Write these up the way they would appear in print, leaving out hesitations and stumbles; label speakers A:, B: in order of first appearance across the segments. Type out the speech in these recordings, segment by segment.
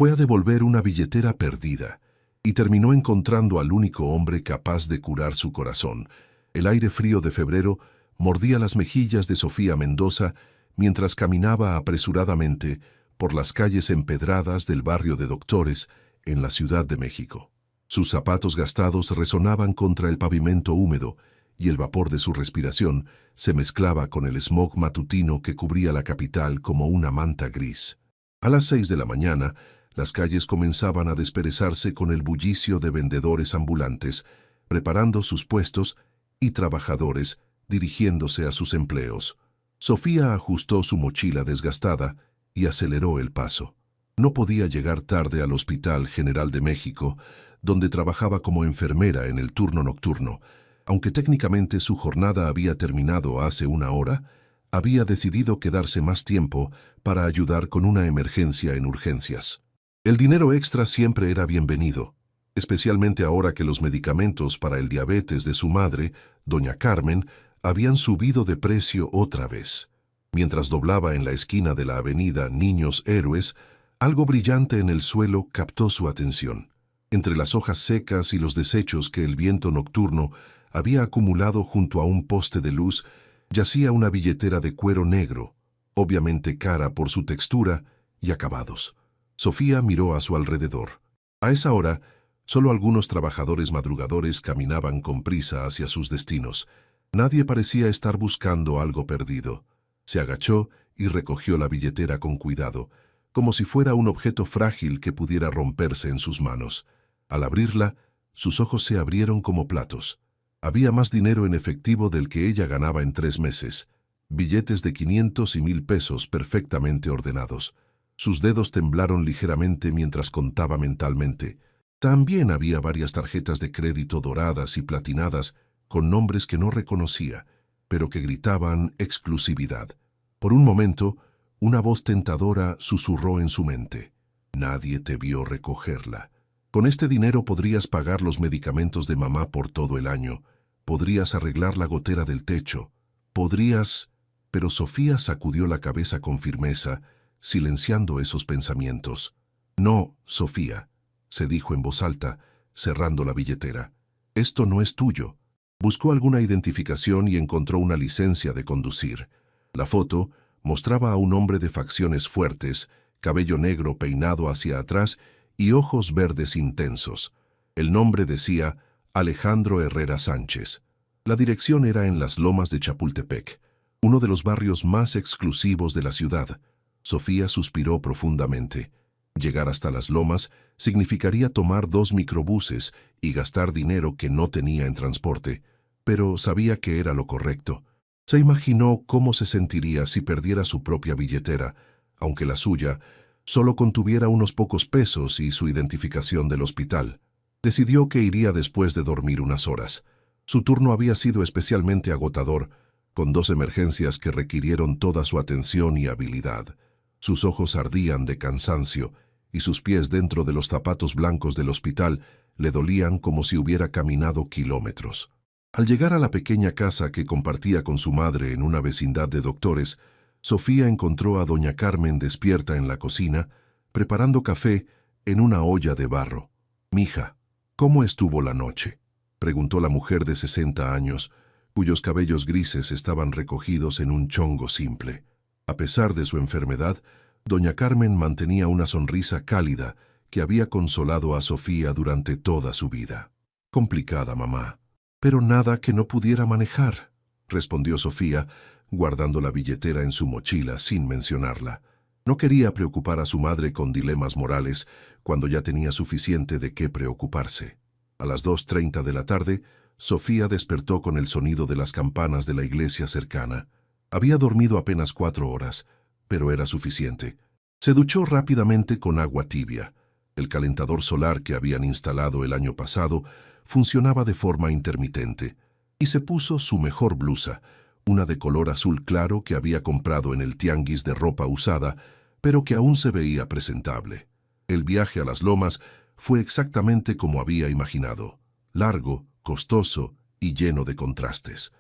A: Fue a devolver una billetera perdida y terminó encontrando al único hombre capaz de curar su corazón. El aire frío de febrero mordía las mejillas de Sofía Mendoza mientras caminaba apresuradamente por las calles empedradas del barrio de Doctores en la Ciudad de México. Sus zapatos gastados resonaban contra el pavimento húmedo y el vapor de su respiración se mezclaba con el smog matutino que cubría la capital como una manta gris. A las 6 de la mañana, las calles comenzaban a desperezarse con el bullicio de vendedores ambulantes, preparando sus puestos, y trabajadores dirigiéndose a sus empleos. Sofía ajustó su mochila desgastada y aceleró el paso. No podía llegar tarde al Hospital General de México, donde trabajaba como enfermera en el turno nocturno. Aunque técnicamente su jornada había terminado hace una hora, había decidido quedarse más tiempo para ayudar con una emergencia en urgencias. El dinero extra siempre era bienvenido, especialmente ahora que los medicamentos para el diabetes de su madre, doña Carmen, habían subido de precio otra vez. Mientras doblaba en la esquina de la avenida Niños Héroes, algo brillante en el suelo captó su atención. Entre las hojas secas y los desechos que el viento nocturno había acumulado junto a un poste de luz, yacía una billetera de cuero negro, obviamente cara por su textura y acabados. Sofía miró a su alrededor. A esa hora, solo algunos trabajadores madrugadores caminaban con prisa hacia sus destinos. Nadie parecía estar buscando algo perdido. Se agachó y recogió la billetera con cuidado, como si fuera un objeto frágil que pudiera romperse en sus manos. Al abrirla, sus ojos se abrieron como platos. Había más dinero en efectivo del que ella ganaba en 3 meses, billetes de 500 y 1000 pesos perfectamente ordenados. Sus dedos temblaron ligeramente mientras contaba mentalmente. También había varias tarjetas de crédito doradas y platinadas con nombres que no reconocía, pero que gritaban exclusividad. Por un momento, una voz tentadora susurró en su mente. Nadie te vio recogerla. Con este dinero podrías pagar los medicamentos de mamá por todo el año, podrías arreglar la gotera del techo, podrías... Pero Sofía sacudió la cabeza con firmeza, silenciando esos pensamientos. No, Sofía, se dijo en voz alta, cerrando la billetera. Esto no es tuyo. Buscó alguna identificación y encontró una licencia de conducir. La foto mostraba a un hombre de facciones fuertes, cabello negro peinado hacia atrás y ojos verdes intensos. El nombre decía Alejandro Herrera Sánchez. La dirección era en las Lomas de Chapultepec, uno de los barrios más exclusivos de la ciudad. Sofía suspiró profundamente. Llegar hasta las Lomas significaría tomar 2 microbuses y gastar dinero que no tenía en transporte, pero sabía que era lo correcto. Se imaginó cómo se sentiría si perdiera su propia billetera, aunque la suya solo contuviera unos pocos pesos y su identificación del hospital. Decidió que iría después de dormir unas horas. Su turno había sido especialmente agotador, con 2 emergencias que requirieron toda su atención y habilidad. Sus ojos ardían de cansancio y sus pies dentro de los zapatos blancos del hospital le dolían como si hubiera caminado kilómetros. Al llegar a la pequeña casa que compartía con su madre en una vecindad de Doctores, Sofía encontró a doña Carmen despierta en la cocina, preparando café en una olla de barro. «Mija, ¿cómo estuvo la noche?», preguntó la mujer de 60 años, cuyos cabellos grises estaban recogidos en un chongo simple. A pesar de su enfermedad, doña Carmen mantenía una sonrisa cálida que había consolado a Sofía durante toda su vida. «Complicada, mamá. Pero nada que no pudiera manejar», respondió Sofía, guardando la billetera en su mochila sin mencionarla. No quería preocupar a su madre con dilemas morales cuando ya tenía suficiente de qué preocuparse. A las 2:30 de la tarde, Sofía despertó con el sonido de las campanas de la iglesia cercana. Había dormido apenas 4 horas, pero era suficiente. Se duchó rápidamente con agua tibia. El calentador solar que habían instalado el año pasado funcionaba de forma intermitente, y se puso su mejor blusa, una de color azul claro que había comprado en el tianguis de ropa usada, pero que aún se veía presentable. El viaje a las Lomas fue exactamente como había imaginado: largo, costoso y lleno de contrastes.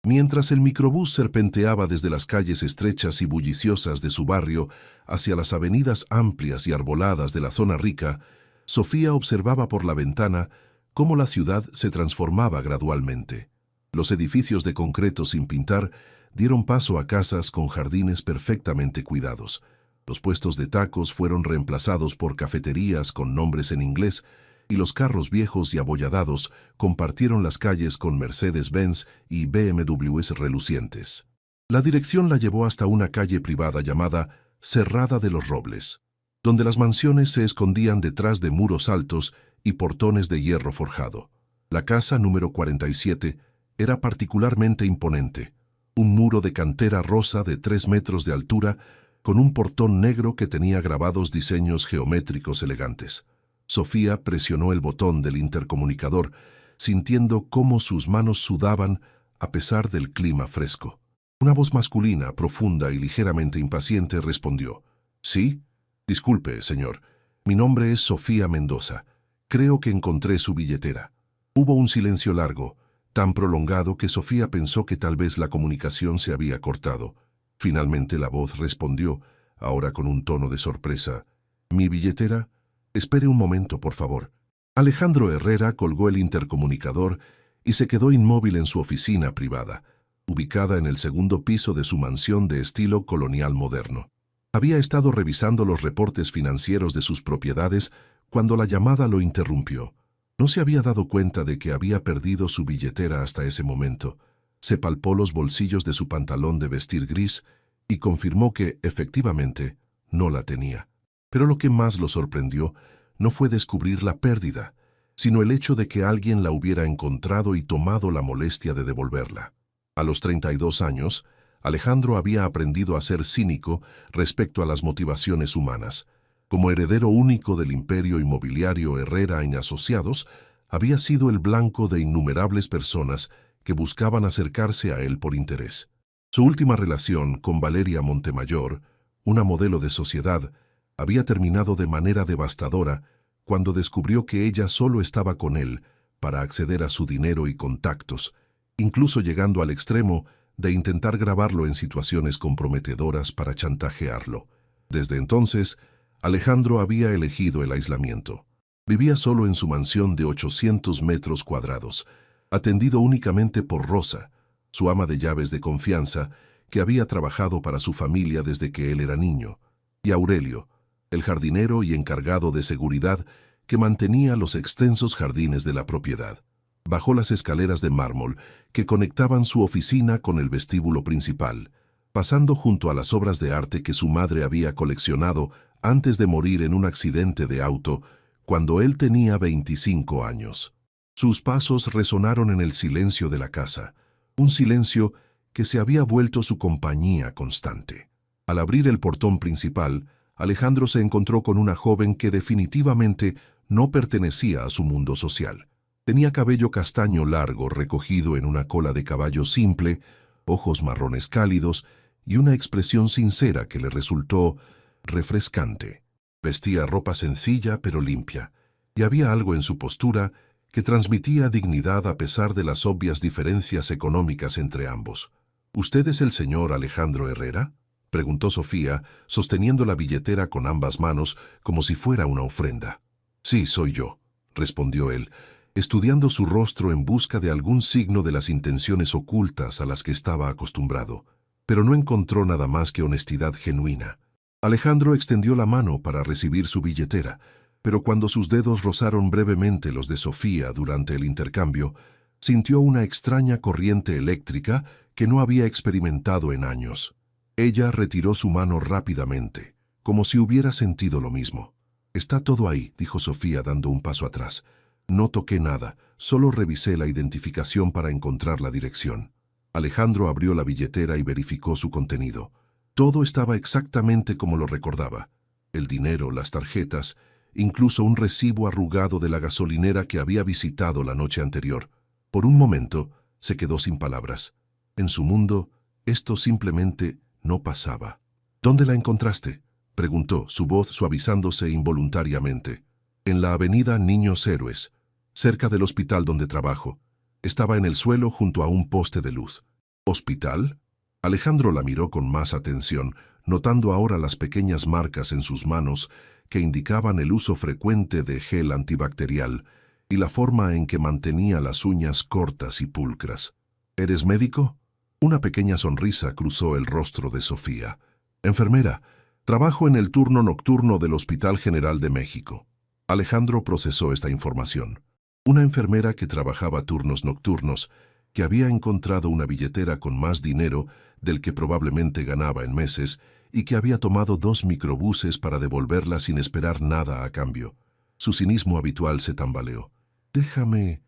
A: Mientras el microbús serpenteaba desde las calles estrechas y bulliciosas de su barrio hacia las avenidas amplias y arboladas de la zona rica, Sofía observaba por la ventana cómo la ciudad se transformaba gradualmente. Los edificios de concreto sin pintar dieron paso a casas con jardines perfectamente cuidados. Los puestos de tacos fueron reemplazados por cafeterías con nombres en inglés, y los carros viejos y abolladados compartieron las calles con Mercedes-Benz y BMWs relucientes. La dirección la llevó hasta una calle privada llamada Cerrada de los Robles, donde las mansiones se escondían detrás de muros altos y portones de hierro forjado. La casa número 47 era particularmente imponente, un muro de cantera rosa de 3 metros de altura con un portón negro que tenía grabados diseños geométricos elegantes. Sofía presionó el botón del intercomunicador, sintiendo cómo sus manos sudaban a pesar del clima fresco. Una voz masculina, profunda y ligeramente impaciente, respondió: «¿Sí? Disculpe, señor. Mi nombre es Sofía Mendoza. Creo que encontré su billetera». Hubo un silencio largo, tan prolongado que Sofía pensó que tal vez la comunicación se había cortado. Finalmente la voz respondió, ahora con un tono de sorpresa: «¿Mi billetera? Espere un momento, por favor». Alejandro Herrera colgó el intercomunicador y se quedó inmóvil en su oficina privada, ubicada en el segundo piso de su mansión de estilo colonial moderno. Había estado revisando los reportes financieros de sus propiedades cuando la llamada lo interrumpió. No se había dado cuenta de que había perdido su billetera hasta ese momento. Se palpó los bolsillos de su pantalón de vestir gris y confirmó que, efectivamente, no la tenía. Pero lo que más lo sorprendió no fue descubrir la pérdida, sino el hecho de que alguien la hubiera encontrado y tomado la molestia de devolverla. A los 32 años, Alejandro había aprendido a ser cínico respecto a las motivaciones humanas. Como heredero único del imperio inmobiliario Herrera y Asociados, había sido el blanco de innumerables personas que buscaban acercarse a él por interés. Su última relación con Valeria Montemayor, una modelo de sociedad, había terminado de manera devastadora cuando descubrió que ella solo estaba con él para acceder a su dinero y contactos, incluso llegando al extremo de intentar grabarlo en situaciones comprometedoras para chantajearlo. Desde entonces, Alejandro había elegido el aislamiento. Vivía solo en su mansión de 800 metros cuadrados, atendido únicamente por Rosa, su ama de llaves de confianza, que había trabajado para su familia desde que él era niño, y Aurelio, el jardinero y encargado de seguridad que mantenía los extensos jardines de la propiedad. Bajó las escaleras de mármol que conectaban su oficina con el vestíbulo principal, pasando junto a las obras de arte que su madre había coleccionado antes de morir en un accidente de auto cuando él tenía 25 años. Sus pasos resonaron en el silencio de la casa, un silencio que se había vuelto su compañía constante. Al abrir el portón principal, Alejandro se encontró con una joven que definitivamente no pertenecía a su mundo social. Tenía cabello castaño largo recogido en una cola de caballo simple, ojos marrones cálidos y una expresión sincera que le resultó refrescante. Vestía ropa sencilla pero limpia, y había algo en su postura que transmitía dignidad a pesar de las obvias diferencias económicas entre ambos. «¿Usted es el señor Alejandro Herrera?», preguntó Sofía, sosteniendo la billetera con ambas manos como si fuera una ofrenda. «Sí, soy yo», respondió él, estudiando su rostro en busca de algún signo de las intenciones ocultas a las que estaba acostumbrado, pero no encontró nada más que honestidad genuina. Alejandro extendió la mano para recibir su billetera, pero cuando sus dedos rozaron brevemente los de Sofía durante el intercambio, sintió una extraña corriente eléctrica que no había experimentado en años. Ella retiró su mano rápidamente, como si hubiera sentido lo mismo. «Está todo ahí», dijo Sofía dando un paso atrás. «No toqué nada, solo revisé la identificación para encontrar la dirección». Alejandro abrió la billetera y verificó su contenido. Todo estaba exactamente como lo recordaba. El dinero, las tarjetas, incluso un recibo arrugado de la gasolinera que había visitado la noche anterior. Por un momento, se quedó sin palabras. En su mundo, esto simplemente no pasaba. «¿Dónde la encontraste?», preguntó, su voz suavizándose involuntariamente. «En la avenida Niños Héroes, cerca del hospital donde trabajo. Estaba en el suelo junto a un poste de luz». ¿Hospital? Alejandro la miró con más atención, notando ahora las pequeñas marcas en sus manos que indicaban el uso frecuente de gel antibacterial y la forma en que mantenía las uñas cortas y pulcras. ¿Eres médico? Una pequeña sonrisa cruzó el rostro de Sofía. Enfermera, trabajo en el turno nocturno del Hospital General de México. Alejandro procesó esta información. Una enfermera que trabajaba turnos nocturnos, que había encontrado una billetera con más dinero del que probablemente ganaba en meses y que había tomado 2 microbuses para devolverla sin esperar nada a cambio. Su cinismo habitual se tambaleó. Déjame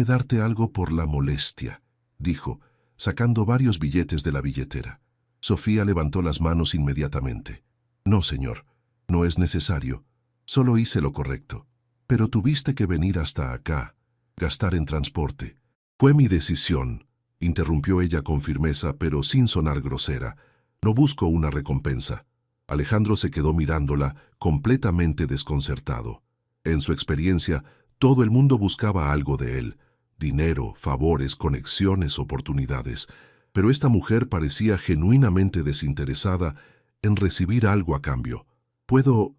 A: darte algo por la molestia, dijo, sacando varios billetes de la billetera. Sofía levantó las manos inmediatamente. No, señor, no es necesario. Solo hice lo correcto. Pero tuviste que venir hasta acá, gastar en transporte. Fue mi decisión, interrumpió ella con firmeza, pero sin sonar grosera. No busco una recompensa. Alejandro se quedó mirándola, completamente desconcertado. En su experiencia, todo el mundo buscaba algo de él. Dinero, favores, conexiones, oportunidades. Pero esta mujer parecía genuinamente desinteresada en recibir algo a cambio. ¿Puedo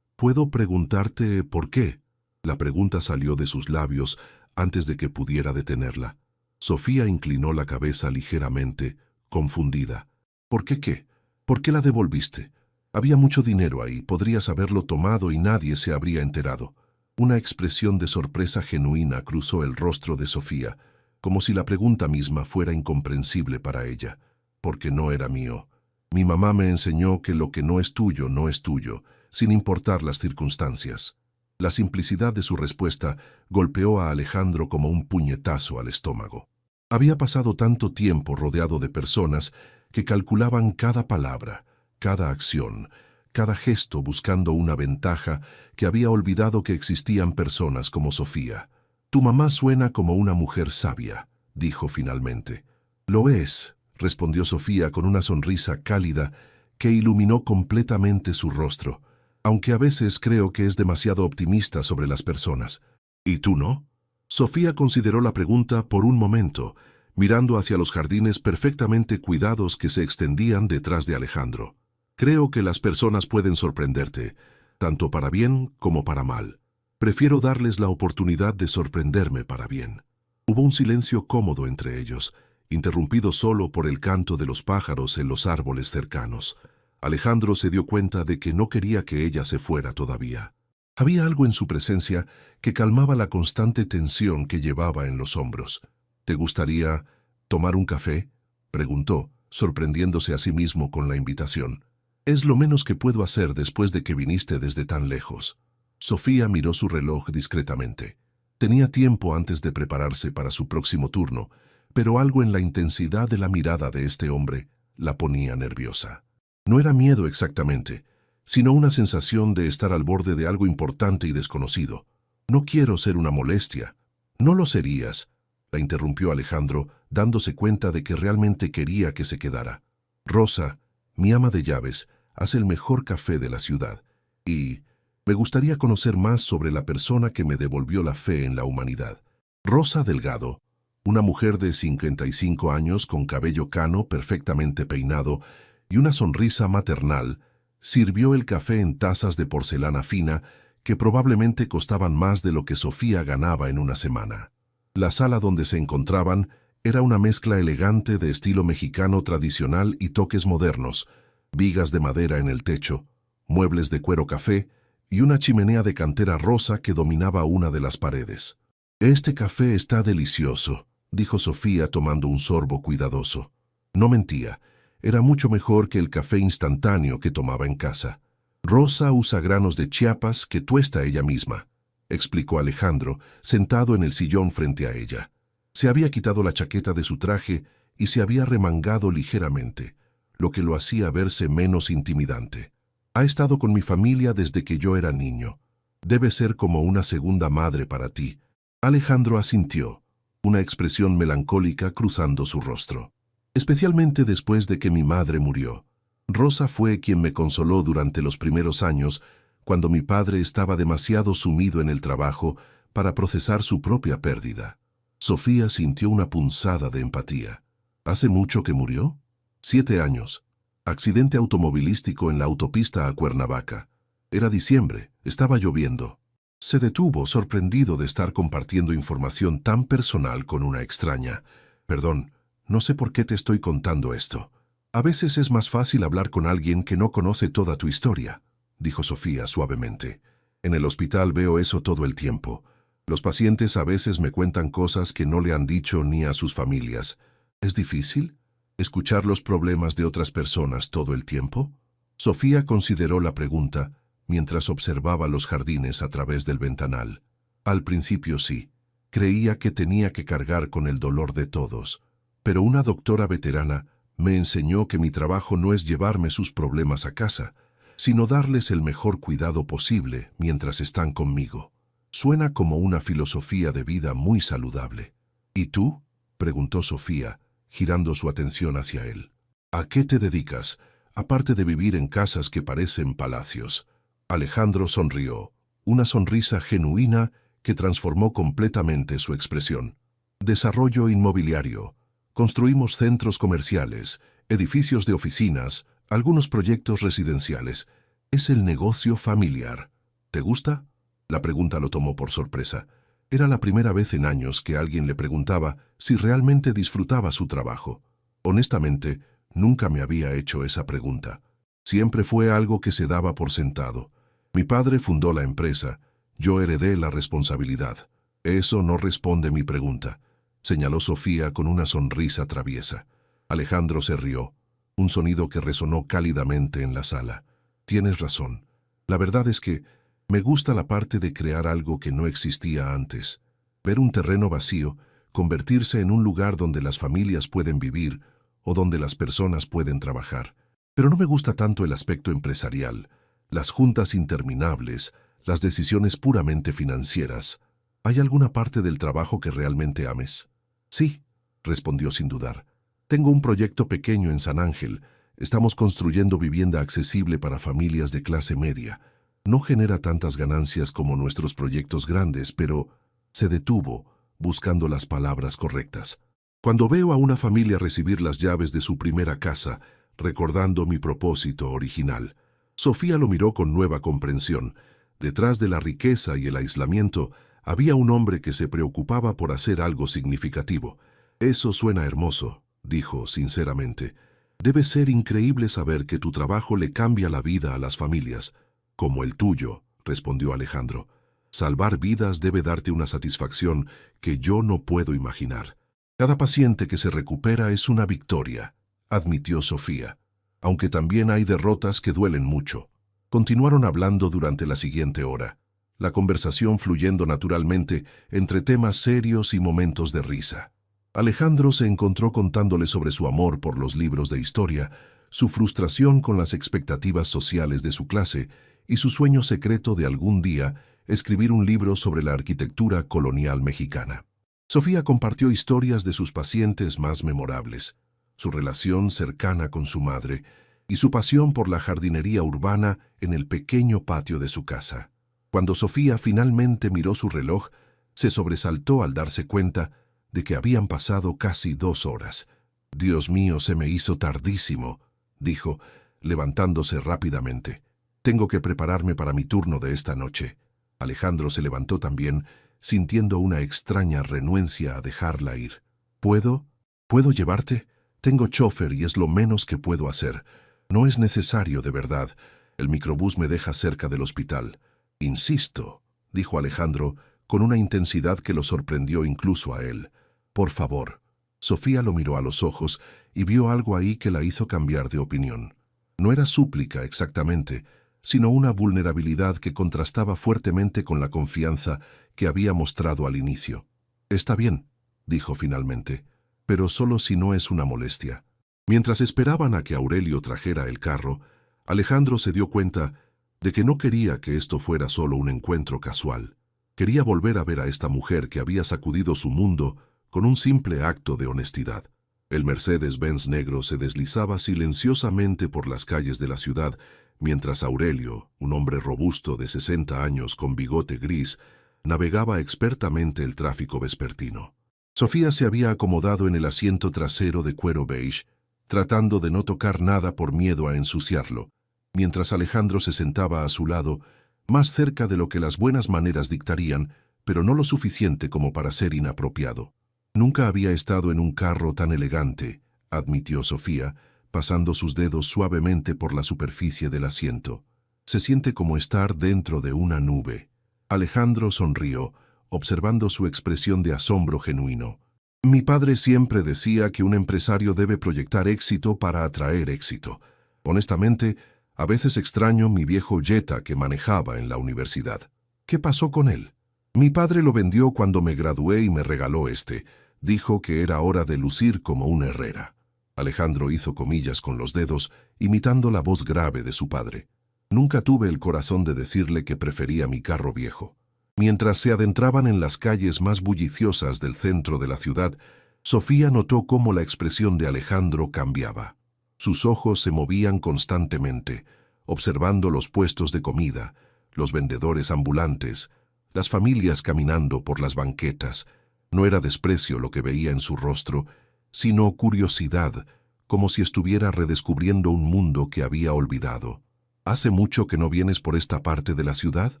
A: preguntarte por qué? La pregunta salió de sus labios antes de que pudiera detenerla. Sofía inclinó la cabeza ligeramente, confundida. ¿Por qué qué? ¿Por qué la devolviste? Había mucho dinero ahí, podrías haberlo tomado y nadie se habría enterado. Una expresión de sorpresa genuina cruzó el rostro de Sofía, como si la pregunta misma fuera incomprensible para ella. Porque no era mío. Mi mamá me enseñó que lo que no es tuyo, no es tuyo, sin importar las circunstancias. La simplicidad de su respuesta golpeó a Alejandro como un puñetazo al estómago. Había pasado tanto tiempo rodeado de personas que calculaban cada palabra, cada acción, cada gesto buscando una ventaja, que había olvidado que existían personas como Sofía. Tu mamá suena como una mujer sabia, dijo finalmente. Lo es, respondió Sofía con una sonrisa cálida que iluminó completamente su rostro, aunque a veces creo que es demasiado optimista sobre las personas. ¿Y tú no? Sofía consideró la pregunta por un momento, mirando hacia los jardines perfectamente cuidados que se extendían detrás de Alejandro. Creo que las personas pueden sorprenderte, tanto para bien como para mal. Prefiero darles la oportunidad de sorprenderme para bien. Hubo un silencio cómodo entre ellos, interrumpido solo por el canto de los pájaros en los árboles cercanos. Alejandro se dio cuenta de que no quería que ella se fuera todavía. Había algo en su presencia que calmaba la constante tensión que llevaba en los hombros. ¿Te gustaría tomar un café?, preguntó, sorprendiéndose a sí mismo con la invitación. Es lo menos que puedo hacer después de que viniste desde tan lejos. Sofía miró su reloj discretamente. Tenía tiempo antes de prepararse para su próximo turno, pero algo en la intensidad de la mirada de este hombre la ponía nerviosa. No era miedo exactamente, sino una sensación de estar al borde de algo importante y desconocido. No quiero ser una molestia. No lo serías, la interrumpió Alejandro, dándose cuenta de que realmente quería que se quedara. Rosa, mi ama de llaves, hace el mejor café de la ciudad, y me gustaría conocer más sobre la persona que me devolvió la fe en la humanidad. Rosa Delgado, una mujer de 55 años con cabello cano perfectamente peinado y una sonrisa maternal, sirvió el café en tazas de porcelana fina que probablemente costaban más de lo que Sofía ganaba en una semana. La sala donde se encontraban era una mezcla elegante de estilo mexicano tradicional y toques modernos, vigas de madera en el techo, muebles de cuero café y una chimenea de cantera rosa que dominaba una de las paredes. «Este café está delicioso», dijo Sofía tomando un sorbo cuidadoso. No mentía, era mucho mejor que el café instantáneo que tomaba en casa. «Rosa usa granos de Chiapas que tuesta ella misma», explicó Alejandro, sentado en el sillón frente a ella. Se había quitado la chaqueta de su traje y se había remangado ligeramente, lo que lo hacía verse menos intimidante. «Ha estado con mi familia desde que yo era niño. Debe ser como una segunda madre para ti». Alejandro asintió, una expresión melancólica cruzando su rostro. «Especialmente después de que mi madre murió. Rosa fue quien me consoló durante los primeros años, cuando mi padre estaba demasiado sumido en el trabajo para procesar su propia pérdida». Sofía sintió una punzada de empatía. ¿Hace mucho que murió? 7 años. Accidente automovilístico en la autopista a Cuernavaca. Era diciembre, estaba lloviendo. Se detuvo, sorprendido de estar compartiendo información tan personal con una extraña. Perdón, no sé por qué te estoy contando esto. A veces es más fácil hablar con alguien que no conoce toda tu historia, dijo Sofía suavemente. En el hospital veo eso todo el tiempo. Los pacientes a veces me cuentan cosas que no le han dicho ni a sus familias. ¿Es difícil escuchar los problemas de otras personas todo el tiempo? Sofía consideró la pregunta mientras observaba los jardines a través del ventanal. Al principio sí, creía que tenía que cargar con el dolor de todos, pero una doctora veterana me enseñó que mi trabajo no es llevarme sus problemas a casa, sino darles el mejor cuidado posible mientras están conmigo. Suena como una filosofía de vida muy saludable. ¿Y tú?, preguntó Sofía, girando su atención hacia él. ¿A qué te dedicas, aparte de vivir en casas que parecen palacios? Alejandro sonrió, una sonrisa genuina que transformó completamente su expresión. Desarrollo inmobiliario. Construimos centros comerciales, edificios de oficinas, algunos proyectos residenciales. Es el negocio familiar. ¿Te gusta? La pregunta lo tomó por sorpresa. Era la primera vez en años que alguien le preguntaba si realmente disfrutaba su trabajo. Honestamente, nunca me había hecho esa pregunta. Siempre fue algo que se daba por sentado. Mi padre fundó la empresa, yo heredé la responsabilidad. Eso no responde mi pregunta, señaló Sofía con una sonrisa traviesa. Alejandro se rió, un sonido que resonó cálidamente en la sala. Tienes razón. La verdad es que me gusta la parte de crear algo que no existía antes. Ver un terreno vacío, convertirse en un lugar donde las familias pueden vivir o donde las personas pueden trabajar. Pero no me gusta tanto el aspecto empresarial, las juntas interminables, las decisiones puramente financieras. ¿Hay alguna parte del trabajo que realmente ames? Sí, respondió sin dudar. Tengo un proyecto pequeño en San Ángel. Estamos construyendo vivienda accesible para familias de clase media. No genera tantas ganancias como nuestros proyectos grandes, pero se detuvo, buscando las palabras correctas. Cuando veo a una familia recibir las llaves de su primera casa, recordando mi propósito original, Sofía lo miró con nueva comprensión. Detrás de la riqueza y el aislamiento, había un hombre que se preocupaba por hacer algo significativo. Eso suena hermoso, dijo sinceramente. Debe ser increíble saber que tu trabajo le cambia la vida a las familias. Como el tuyo, respondió Alejandro. Salvar vidas debe darte una satisfacción que yo no puedo imaginar. Cada paciente que se recupera es una victoria, admitió Sofía, aunque también hay derrotas que duelen mucho. Continuaron hablando durante la siguiente hora, la conversación fluyendo naturalmente entre temas serios y momentos de risa. Alejandro se encontró contándole sobre su amor por los libros de historia, su frustración con las expectativas sociales de su clase y su sueño secreto de algún día escribir un libro sobre la arquitectura colonial mexicana. Sofía compartió historias de sus pacientes más memorables, su relación cercana con su madre y su pasión por la jardinería urbana en el pequeño patio de su casa. Cuando Sofía finalmente miró su reloj, se sobresaltó al darse cuenta de que habían pasado casi 2 horas. «Dios mío, se me hizo tardísimo», dijo, levantándose rápidamente. «Tengo que prepararme para mi turno de esta noche». Alejandro se levantó también, sintiendo una extraña renuencia a dejarla ir. ¿Puedo llevarte? Tengo chofer y es lo menos que puedo hacer. No es necesario, de verdad. El microbús me deja cerca del hospital». «Insisto», dijo Alejandro, con una intensidad que lo sorprendió incluso a él. «Por favor». Sofía lo miró a los ojos y vio algo ahí que la hizo cambiar de opinión. No era súplica exactamente, sino una vulnerabilidad que contrastaba fuertemente con la confianza que había mostrado al inicio. «Está bien», dijo finalmente, «pero solo si no es una molestia». Mientras esperaban a que Aurelio trajera el carro, Alejandro se dio cuenta de que no quería que esto fuera solo un encuentro casual. Quería volver a ver a esta mujer que había sacudido su mundo con un simple acto de honestidad. El Mercedes-Benz negro se deslizaba silenciosamente por las calles de la ciudad, mientras Aurelio, un hombre robusto de 60 años con bigote gris, navegaba expertamente el tráfico vespertino. Sofía se había acomodado en el asiento trasero de cuero beige, tratando de no tocar nada por miedo a ensuciarlo, mientras Alejandro se sentaba a su lado, más cerca de lo que las buenas maneras dictarían, pero no lo suficiente como para ser inapropiado. Nunca había estado en un carro tan elegante, admitió Sofía, pasando sus dedos suavemente por la superficie del asiento. Se siente como estar dentro de una nube. Alejandro sonrió, observando su expresión de asombro genuino. Mi padre siempre decía que un empresario debe proyectar éxito para atraer éxito. Honestamente, a veces extraño mi viejo Jetta que manejaba en la universidad. ¿Qué pasó con él? Mi padre lo vendió cuando me gradué y me regaló este. Dijo que era hora de lucir como un Herrera. Alejandro hizo comillas con los dedos, imitando la voz grave de su padre. Nunca tuve el corazón de decirle que prefería mi carro viejo. Mientras se adentraban en las calles más bulliciosas del centro de la ciudad, Sofía notó cómo la expresión de Alejandro cambiaba. Sus ojos se movían constantemente, observando los puestos de comida, los vendedores ambulantes, las familias caminando por las banquetas. No era desprecio lo que veía en su rostro, sino curiosidad, como si estuviera redescubriendo un mundo que había olvidado. ¿Hace mucho que no vienes por esta parte de la ciudad?,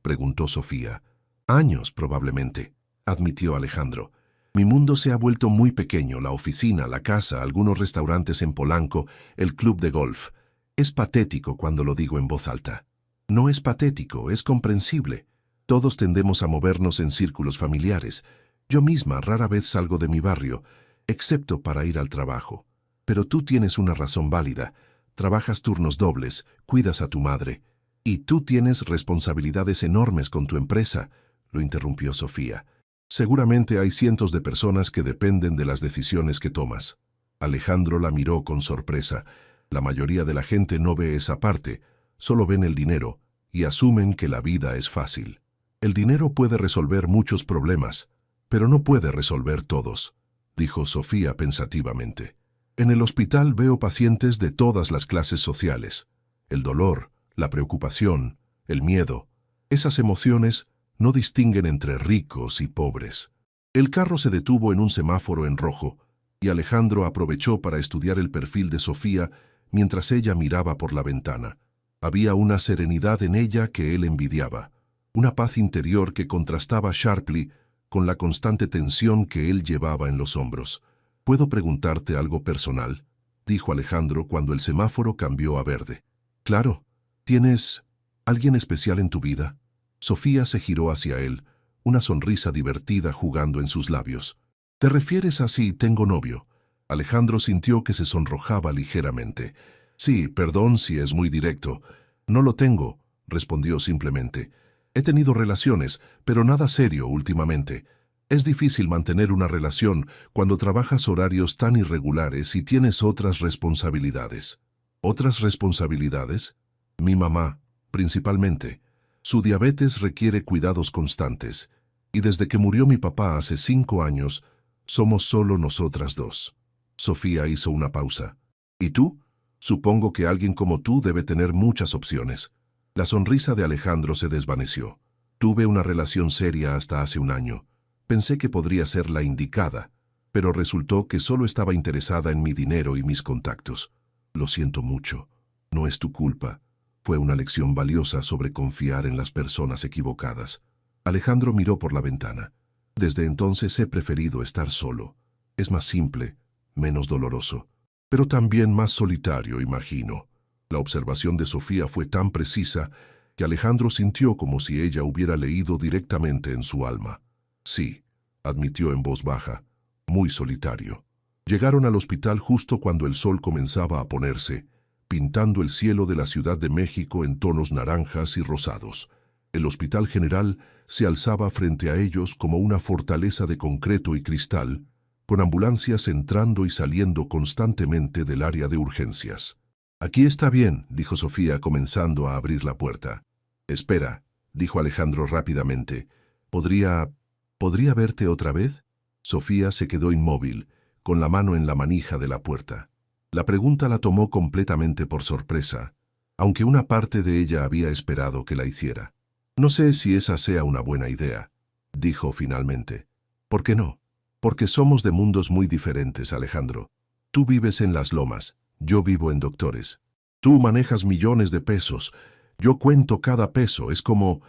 A: preguntó Sofía. Años, probablemente, admitió Alejandro. Mi mundo se ha vuelto muy pequeño, la oficina, la casa, algunos restaurantes en Polanco, el club de golf. Es patético cuando lo digo en voz alta. No es patético, es comprensible. Todos tendemos a movernos en círculos familiares. Yo misma rara vez salgo de mi barrio, excepto para ir al trabajo. Pero tú tienes una razón válida. Trabajas turnos dobles, cuidas a tu madre. Y tú tienes responsabilidades enormes con tu empresa, lo interrumpió Sofía. Seguramente hay cientos de personas que dependen de las decisiones que tomas. Alejandro la miró con sorpresa. La mayoría de la gente no ve esa parte, solo ven el dinero y asumen que la vida es fácil. El dinero puede resolver muchos problemas, pero no puede resolver todos, dijo Sofía pensativamente. En el hospital veo pacientes de todas las clases sociales. El dolor, la preocupación, el miedo, esas emociones no distinguen entre ricos y pobres. El carro se detuvo en un semáforo en rojo, y Alejandro aprovechó para estudiar el perfil de Sofía mientras ella miraba por la ventana. Había una serenidad en ella que él envidiaba, una paz interior que contrastaba sharply con la constante tensión que él llevaba en los hombros. ¿Puedo preguntarte algo personal?, dijo Alejandro cuando el semáforo cambió a verde. Claro. ¿Tienes alguien especial en tu vida? Sofía se giró hacia él, una sonrisa divertida jugando en sus labios. ¿Te refieres a si tengo novio? Alejandro sintió que se sonrojaba ligeramente. Sí, perdón si es muy directo. No lo tengo, respondió simplemente. He tenido relaciones, pero nada serio últimamente. Es difícil mantener una relación cuando trabajas horarios tan irregulares y tienes otras responsabilidades. ¿Otras responsabilidades? Mi mamá, principalmente. Su diabetes requiere cuidados constantes, y desde que murió mi papá hace 5 años, somos solo nosotras dos. Sofía hizo una pausa. ¿Y tú? Supongo que alguien como tú debe tener muchas opciones. La sonrisa de Alejandro se desvaneció. Tuve una relación seria hasta hace un año. Pensé que podría ser la indicada, pero resultó que solo estaba interesada en mi dinero y mis contactos. Lo siento mucho. No es tu culpa. Fue una lección valiosa sobre confiar en las personas equivocadas. Alejandro miró por la ventana. Desde entonces he preferido estar solo. Es más simple, menos doloroso, pero también más solitario, imagino. La observación de Sofía fue tan precisa que Alejandro sintió como si ella hubiera leído directamente en su alma. Sí, admitió en voz baja, muy solitario. Llegaron al hospital justo cuando el sol comenzaba a ponerse, pintando el cielo de la Ciudad de México en tonos naranjas y rosados. El Hospital General se alzaba frente a ellos como una fortaleza de concreto y cristal, con ambulancias entrando y saliendo constantemente del área de urgencias. Aquí está bien, dijo Sofía comenzando a abrir la puerta. Espera, dijo Alejandro rápidamente. ¿Podría verte otra vez? Sofía se quedó inmóvil, con la mano en la manija de la puerta. La pregunta la tomó completamente por sorpresa, aunque una parte de ella había esperado que la hiciera. No sé si esa sea una buena idea, dijo finalmente. ¿Por qué no? Porque somos de mundos muy diferentes, Alejandro. Tú vives en las lomas, yo vivo en Doctores. Tú manejas millones de pesos, yo cuento cada peso, es como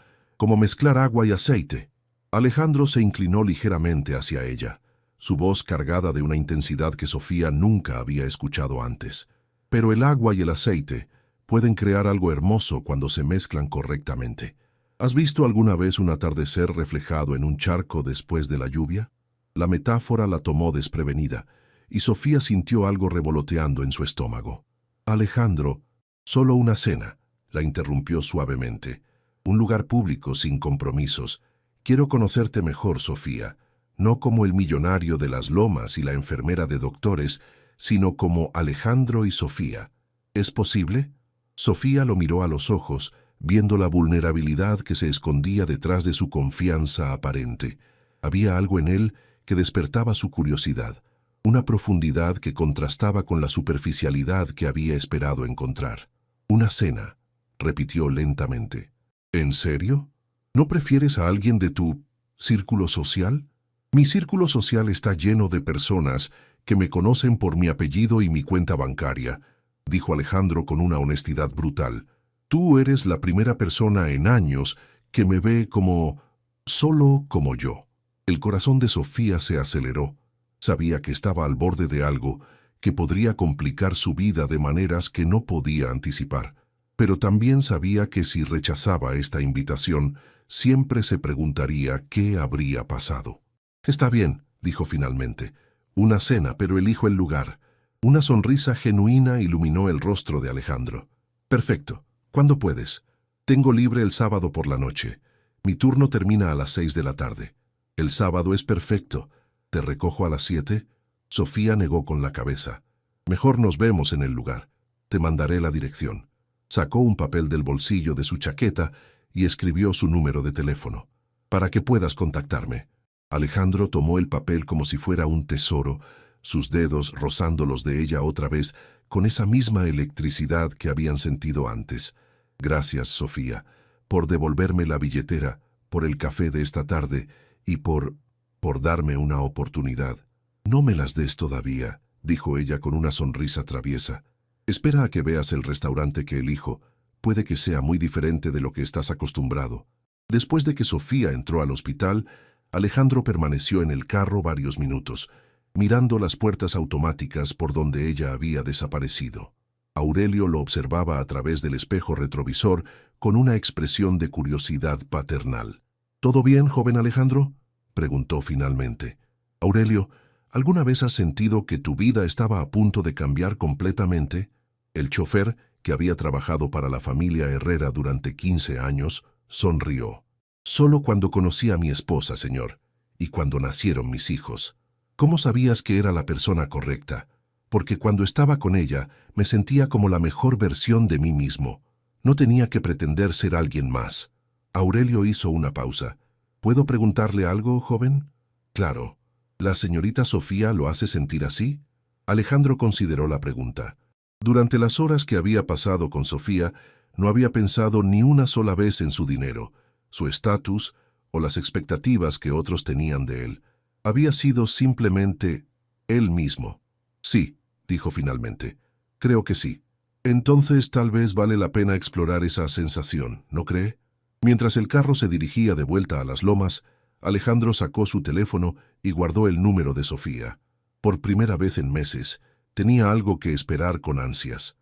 A: mezclar agua y aceite. Alejandro se inclinó ligeramente hacia ella, su voz cargada de una intensidad que Sofía nunca había escuchado antes. Pero el agua y el aceite pueden crear algo hermoso cuando se mezclan correctamente. ¿Has visto alguna vez un atardecer reflejado en un charco después de la lluvia? La metáfora la tomó desprevenida, y Sofía sintió algo revoloteando en su estómago. Alejandro, solo una cena, la interrumpió suavemente. Un lugar público sin compromisos. Quiero conocerte mejor, Sofía, no como el millonario de las lomas y la enfermera de Doctores, sino como Alejandro y Sofía. ¿Es posible? Sofía lo miró a los ojos, viendo la vulnerabilidad que se escondía detrás de su confianza aparente. Había algo en él que despertaba su curiosidad, una profundidad que contrastaba con la superficialidad que había esperado encontrar. Una cena, repitió lentamente. ¿En serio? ¿No prefieres a alguien de tu círculo social? Mi círculo social está lleno de personas que me conocen por mi apellido y mi cuenta bancaria, dijo Alejandro con una honestidad brutal. Tú eres la primera persona en años que me ve solo como yo. El corazón de Sofía se aceleró. Sabía que estaba al borde de algo que podría complicar su vida de maneras que no podía anticipar. Pero también sabía que si rechazaba esta invitación, siempre se preguntaría qué habría pasado. Está bien, dijo finalmente. Una cena, pero elijo el lugar. Una sonrisa genuina iluminó el rostro de Alejandro. Perfecto. ¿Cuándo puedes? Tengo libre el sábado por la noche. Mi turno termina a las 6 de la tarde. El sábado es perfecto. ¿Te recojo a las 7? Sofía negó con la cabeza. Mejor nos vemos en el lugar. Te mandaré la dirección. Sacó un papel del bolsillo de su chaqueta y escribió su número de teléfono. Para que puedas contactarme. Alejandro tomó el papel como si fuera un tesoro, sus dedos rozando los de ella otra vez con esa misma electricidad que habían sentido antes. Gracias, Sofía, por devolverme la billetera, por el café de esta tarde y por darme una oportunidad. No me las des todavía, dijo ella con una sonrisa traviesa. Espera a que veas el restaurante que elijo. Puede que sea muy diferente de lo que estás acostumbrado. Después de que Sofía entró al hospital, Alejandro permaneció en el carro varios minutos, mirando las puertas automáticas por donde ella había desaparecido. Aurelio lo observaba a través del espejo retrovisor con una expresión de curiosidad paternal. ¿Todo bien, joven Alejandro?, preguntó finalmente. Aurelio, ¿alguna vez has sentido que tu vida estaba a punto de cambiar completamente? El chofer, que había trabajado para la familia Herrera durante 15 años, sonrió. Solo cuando conocí a mi esposa, señor, y cuando nacieron mis hijos. ¿Cómo sabías que era la persona correcta? Porque cuando estaba con ella, me sentía como la mejor versión de mí mismo. No tenía que pretender ser alguien más. Aurelio hizo una pausa. ¿Puedo preguntarle algo, joven? Claro. ¿La señorita Sofía lo hace sentir así? Alejandro consideró la pregunta. Durante las horas que había pasado con Sofía, no había pensado ni una sola vez en su dinero, su estatus o las expectativas que otros tenían de él. Había sido simplemente él mismo. Sí, dijo finalmente. Creo que sí. Entonces tal vez vale la pena explorar esa sensación, ¿no cree? Mientras el carro se dirigía de vuelta a las lomas, Alejandro sacó su teléfono y guardó el número de Sofía. Por primera vez en meses, tenía algo que esperar con ansias.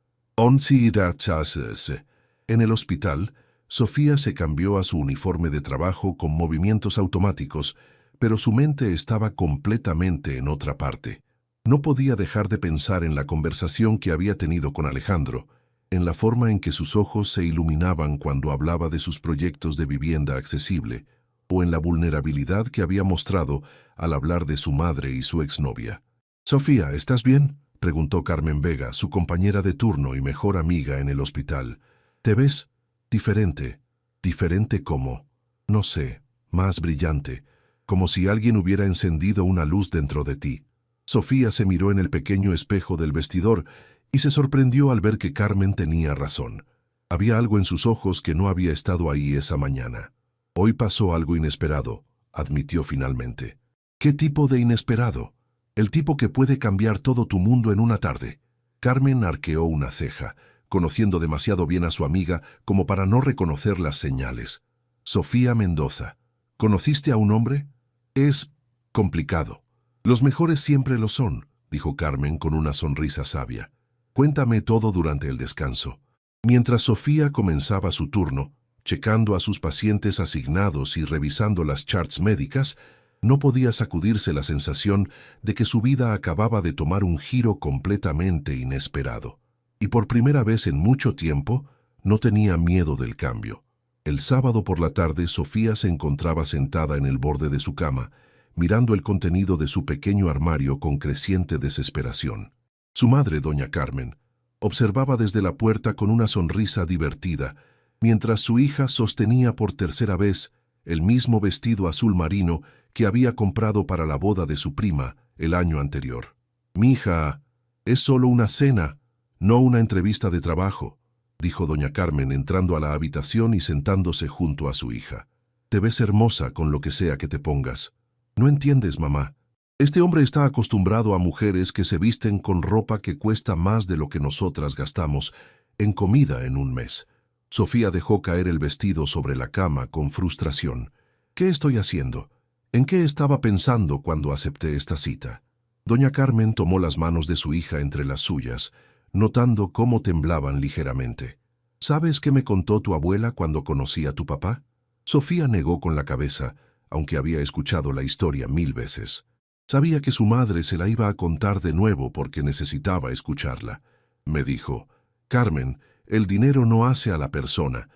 A: En el hospital, Sofía se cambió a su uniforme de trabajo con movimientos automáticos, pero su mente estaba completamente en otra parte. No podía dejar de pensar en la conversación que había tenido con Alejandro, en la forma en que sus ojos se iluminaban cuando hablaba de sus proyectos de vivienda accesible, o en la vulnerabilidad que había mostrado al hablar de su madre y su exnovia. «Sofía, ¿estás bien?», preguntó Carmen Vega, su compañera de turno y mejor amiga en el hospital. «¿Te ves diferente? ¿Diferente cómo? No sé, más brillante, como si alguien hubiera encendido una luz dentro de ti». Sofía se miró en el pequeño espejo del vestidor y se sorprendió al ver que Carmen tenía razón. Había algo en sus ojos que no había estado ahí esa mañana. «Hoy pasó algo inesperado», admitió finalmente. ¿Qué tipo de inesperado? El tipo que puede cambiar todo tu mundo en una tarde. Carmen arqueó una ceja, conociendo demasiado bien a su amiga como para no reconocer las señales. Sofía Mendoza. ¿Conociste a un hombre? Es complicado. Los mejores siempre lo son, dijo Carmen con una sonrisa sabia. Cuéntame todo durante el descanso. Mientras Sofía comenzaba su turno, checando a sus pacientes asignados y revisando las charts médicas, no podía sacudirse la sensación de que su vida acababa de tomar un giro completamente inesperado. Y por primera vez en mucho tiempo, no tenía miedo del cambio. El sábado por la tarde, Sofía se encontraba sentada en el borde de su cama, mirando el contenido de su pequeño armario con creciente desesperación. Su madre, doña Carmen, observaba desde la puerta con una sonrisa divertida, mientras su hija sostenía por tercera vez el mismo vestido azul marino que había comprado para la boda de su prima el año anterior. «Mija, es solo una cena, no una entrevista de trabajo», dijo doña Carmen entrando a la habitación y sentándose junto a su hija. «Te ves hermosa con lo que sea que te pongas». «No entiendes, mamá. Este hombre está acostumbrado a mujeres que se visten con ropa que cuesta más de lo que nosotras gastamos en comida en un mes». Sofía dejó caer el vestido sobre la cama con frustración. «¿Qué estoy haciendo? ¿En qué estaba pensando cuando acepté esta cita?». Doña Carmen tomó las manos de su hija entre las suyas, notando cómo temblaban ligeramente. «¿Sabes qué me contó tu abuela cuando conocí a tu papá?». Sofía negó con la cabeza, aunque había escuchado la historia 1000 veces. Sabía que su madre se la iba a contar de nuevo porque necesitaba escucharla. Me dijo: «Carmen, el dinero no hace a la persona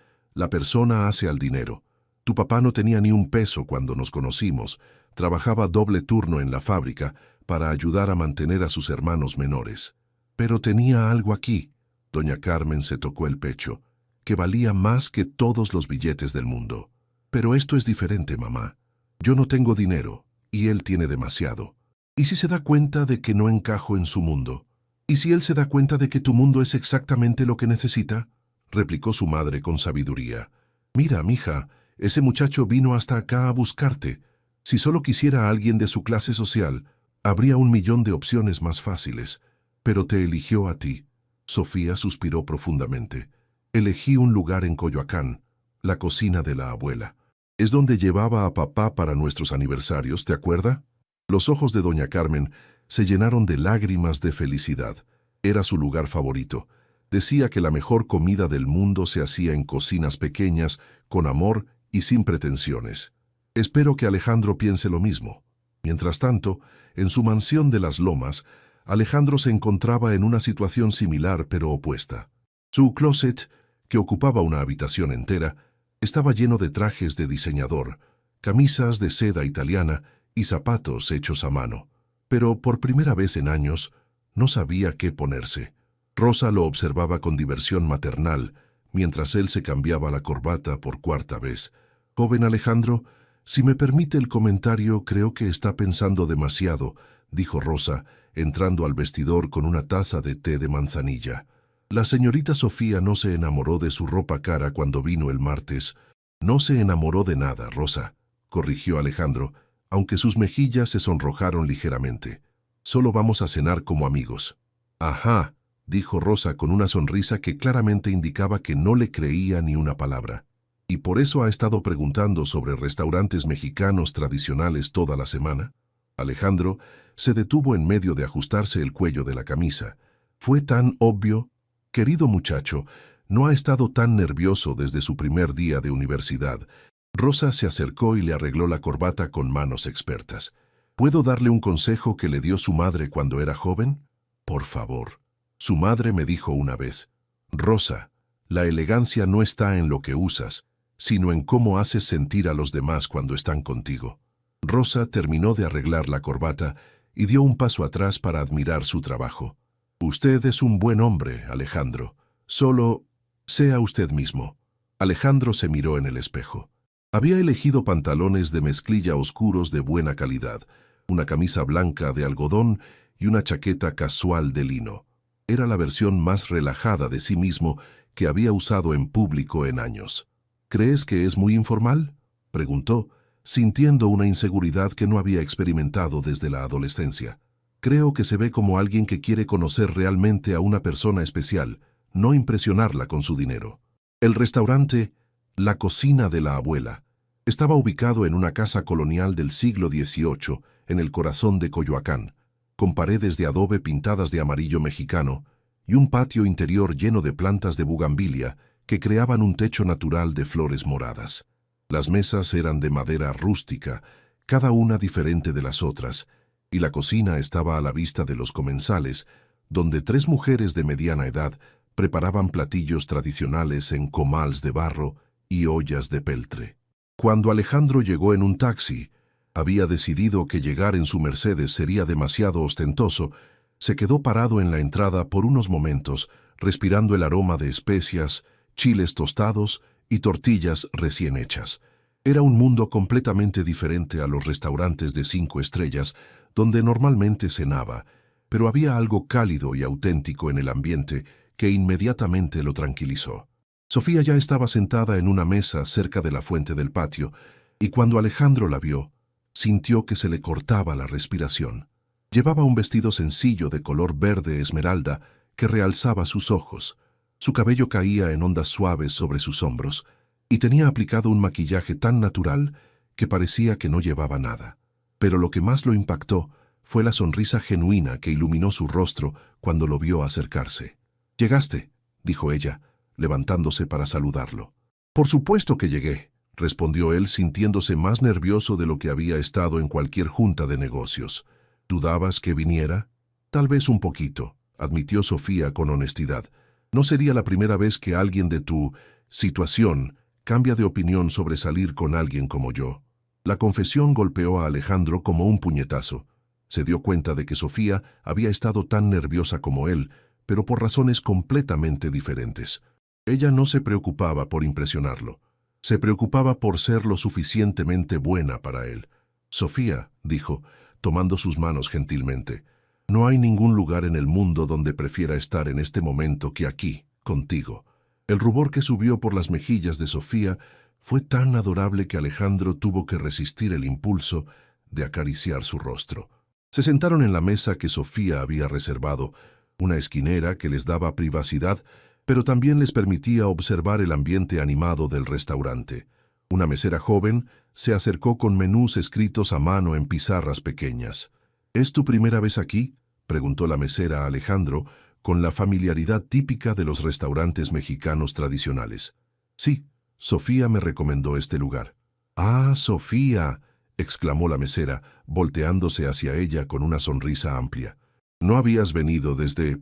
A: hace al dinero. Tu papá no tenía ni un peso cuando nos conocimos, trabajaba doble turno en la fábrica para ayudar a mantener a sus hermanos menores. Pero tenía algo aquí», doña Carmen se tocó el pecho, «que valía más que todos los billetes del mundo. Pero esto es diferente, mamá. Yo no tengo dinero, y él tiene demasiado. ¿Y si se da cuenta de que no encajo en su mundo? ¿Y si él se da cuenta de que tu mundo es exactamente lo que necesita?», replicó su madre con sabiduría. «Mira, mija, ese muchacho vino hasta acá a buscarte. Si solo quisiera a alguien de su clase social, habría 1.000.000 de opciones más fáciles. Pero te eligió a ti». Sofía suspiró profundamente. «Elegí un lugar en Coyoacán, la cocina de la abuela. Es donde llevaba a papá para nuestros aniversarios, ¿te acuerdas?». Los ojos de doña Carmen se llenaron de lágrimas de felicidad. Era su lugar favorito. Decía que la mejor comida del mundo se hacía en cocinas pequeñas, con amor y sin pretensiones. Espero que Alejandro piense lo mismo. Mientras tanto, en su mansión de las Lomas, Alejandro se encontraba en una situación similar pero opuesta. Su closet, que ocupaba una habitación entera, estaba lleno de trajes de diseñador, camisas de seda italiana y zapatos hechos a mano. Pero por primera vez en años, no sabía qué ponerse. Rosa lo observaba con diversión maternal, mientras él se cambiaba la corbata por cuarta vez. «Joven Alejandro, si me permite el comentario, creo que está pensando demasiado», dijo Rosa, entrando al vestidor con una taza de té de manzanilla. «La señorita Sofía no se enamoró de su ropa cara cuando vino el martes». «No se enamoró de nada, Rosa», corrigió Alejandro, aunque sus mejillas se sonrojaron ligeramente. «Solo vamos a cenar como amigos». «Ajá», dijo Rosa con una sonrisa que claramente indicaba que no le creía ni una palabra. «¿Y por eso ha estado preguntando sobre restaurantes mexicanos tradicionales toda la semana?». Alejandro se detuvo en medio de ajustarse el cuello de la camisa. «Fue tan obvio. Querido muchacho, no ha estado tan nervioso desde su primer día de universidad». Rosa se acercó y le arregló la corbata con manos expertas. «¿Puedo darle un consejo que le dio su madre cuando era joven?». «Por favor». Su madre me dijo una vez: «Rosa, la elegancia no está en lo que usas, sino en cómo haces sentir a los demás cuando están contigo». Rosa terminó de arreglar la corbata y dio un paso atrás para admirar su trabajo. «Usted es un buen hombre, Alejandro. Solo sea usted mismo». Alejandro se miró en el espejo. Había elegido pantalones de mezclilla oscuros de buena calidad, una camisa blanca de algodón y una chaqueta casual de lino. Era la versión más relajada de sí mismo que había usado en público en años. «¿Crees que es muy informal?», preguntó, sintiendo una inseguridad que no había experimentado desde la adolescencia. Creo que se ve como alguien que quiere conocer realmente a una persona especial, no impresionarla con su dinero. El restaurante, la cocina de la abuela, estaba ubicado en una casa colonial del siglo XVIII, en el corazón de Coyoacán, con paredes de adobe pintadas de amarillo mexicano y un patio interior lleno de plantas de bugambilia que creaban un techo natural de flores moradas. Las mesas eran de madera rústica, cada una diferente de las otras, y la cocina estaba a la vista de los comensales, donde 3 mujeres de mediana edad preparaban platillos tradicionales en comals de barro y ollas de peltre. Cuando Alejandro llegó en un taxi, había decidido que llegar en su Mercedes sería demasiado ostentoso. Se quedó parado en la entrada por unos momentos, respirando el aroma de especias, chiles tostados y tortillas recién hechas. Era un mundo completamente diferente a los restaurantes de 5 estrellas, donde normalmente cenaba, pero había algo cálido y auténtico en el ambiente que inmediatamente lo tranquilizó. Sofía ya estaba sentada en una mesa cerca de la fuente del patio, y cuando Alejandro la vio, sintió que se le cortaba la respiración. Llevaba un vestido sencillo de color verde esmeralda que realzaba sus ojos. Su cabello caía en ondas suaves sobre sus hombros, y tenía aplicado un maquillaje tan natural que parecía que no llevaba nada. Pero lo que más lo impactó fue la sonrisa genuina que iluminó su rostro cuando lo vio acercarse. «¿Llegaste?», dijo ella, levantándose para saludarlo. «Por supuesto que llegué», respondió él, sintiéndose más nervioso de lo que había estado en cualquier junta de negocios. «¿Dudabas que viniera?» «Tal vez un poquito», admitió Sofía con honestidad. «No sería la primera vez que alguien de tu situación cambia de opinión sobre salir con alguien como yo». La confesión golpeó a Alejandro como un puñetazo. Se dio cuenta de que Sofía había estado tan nerviosa como él, pero por razones completamente diferentes. Ella no se preocupaba por impresionarlo. Se preocupaba por ser lo suficientemente buena para él. «Sofía», dijo, tomando sus manos gentilmente, «no hay ningún lugar en el mundo donde prefiera estar en este momento que aquí, contigo». El rubor que subió por las mejillas de Sofía fue tan adorable que Alejandro tuvo que resistir el impulso de acariciar su rostro. Se sentaron en la mesa que Sofía había reservado, una esquinera que les daba privacidad, pero también les permitía observar el ambiente animado del restaurante. Una mesera joven se acercó con menús escritos a mano en pizarras pequeñas. «¿Es tu primera vez aquí?», preguntó la mesera a Alejandro, con la familiaridad típica de los restaurantes mexicanos tradicionales. «Sí, Sofía me recomendó este lugar». «Ah, Sofía», exclamó la mesera, volteándose hacia ella con una sonrisa amplia. «No habías venido desde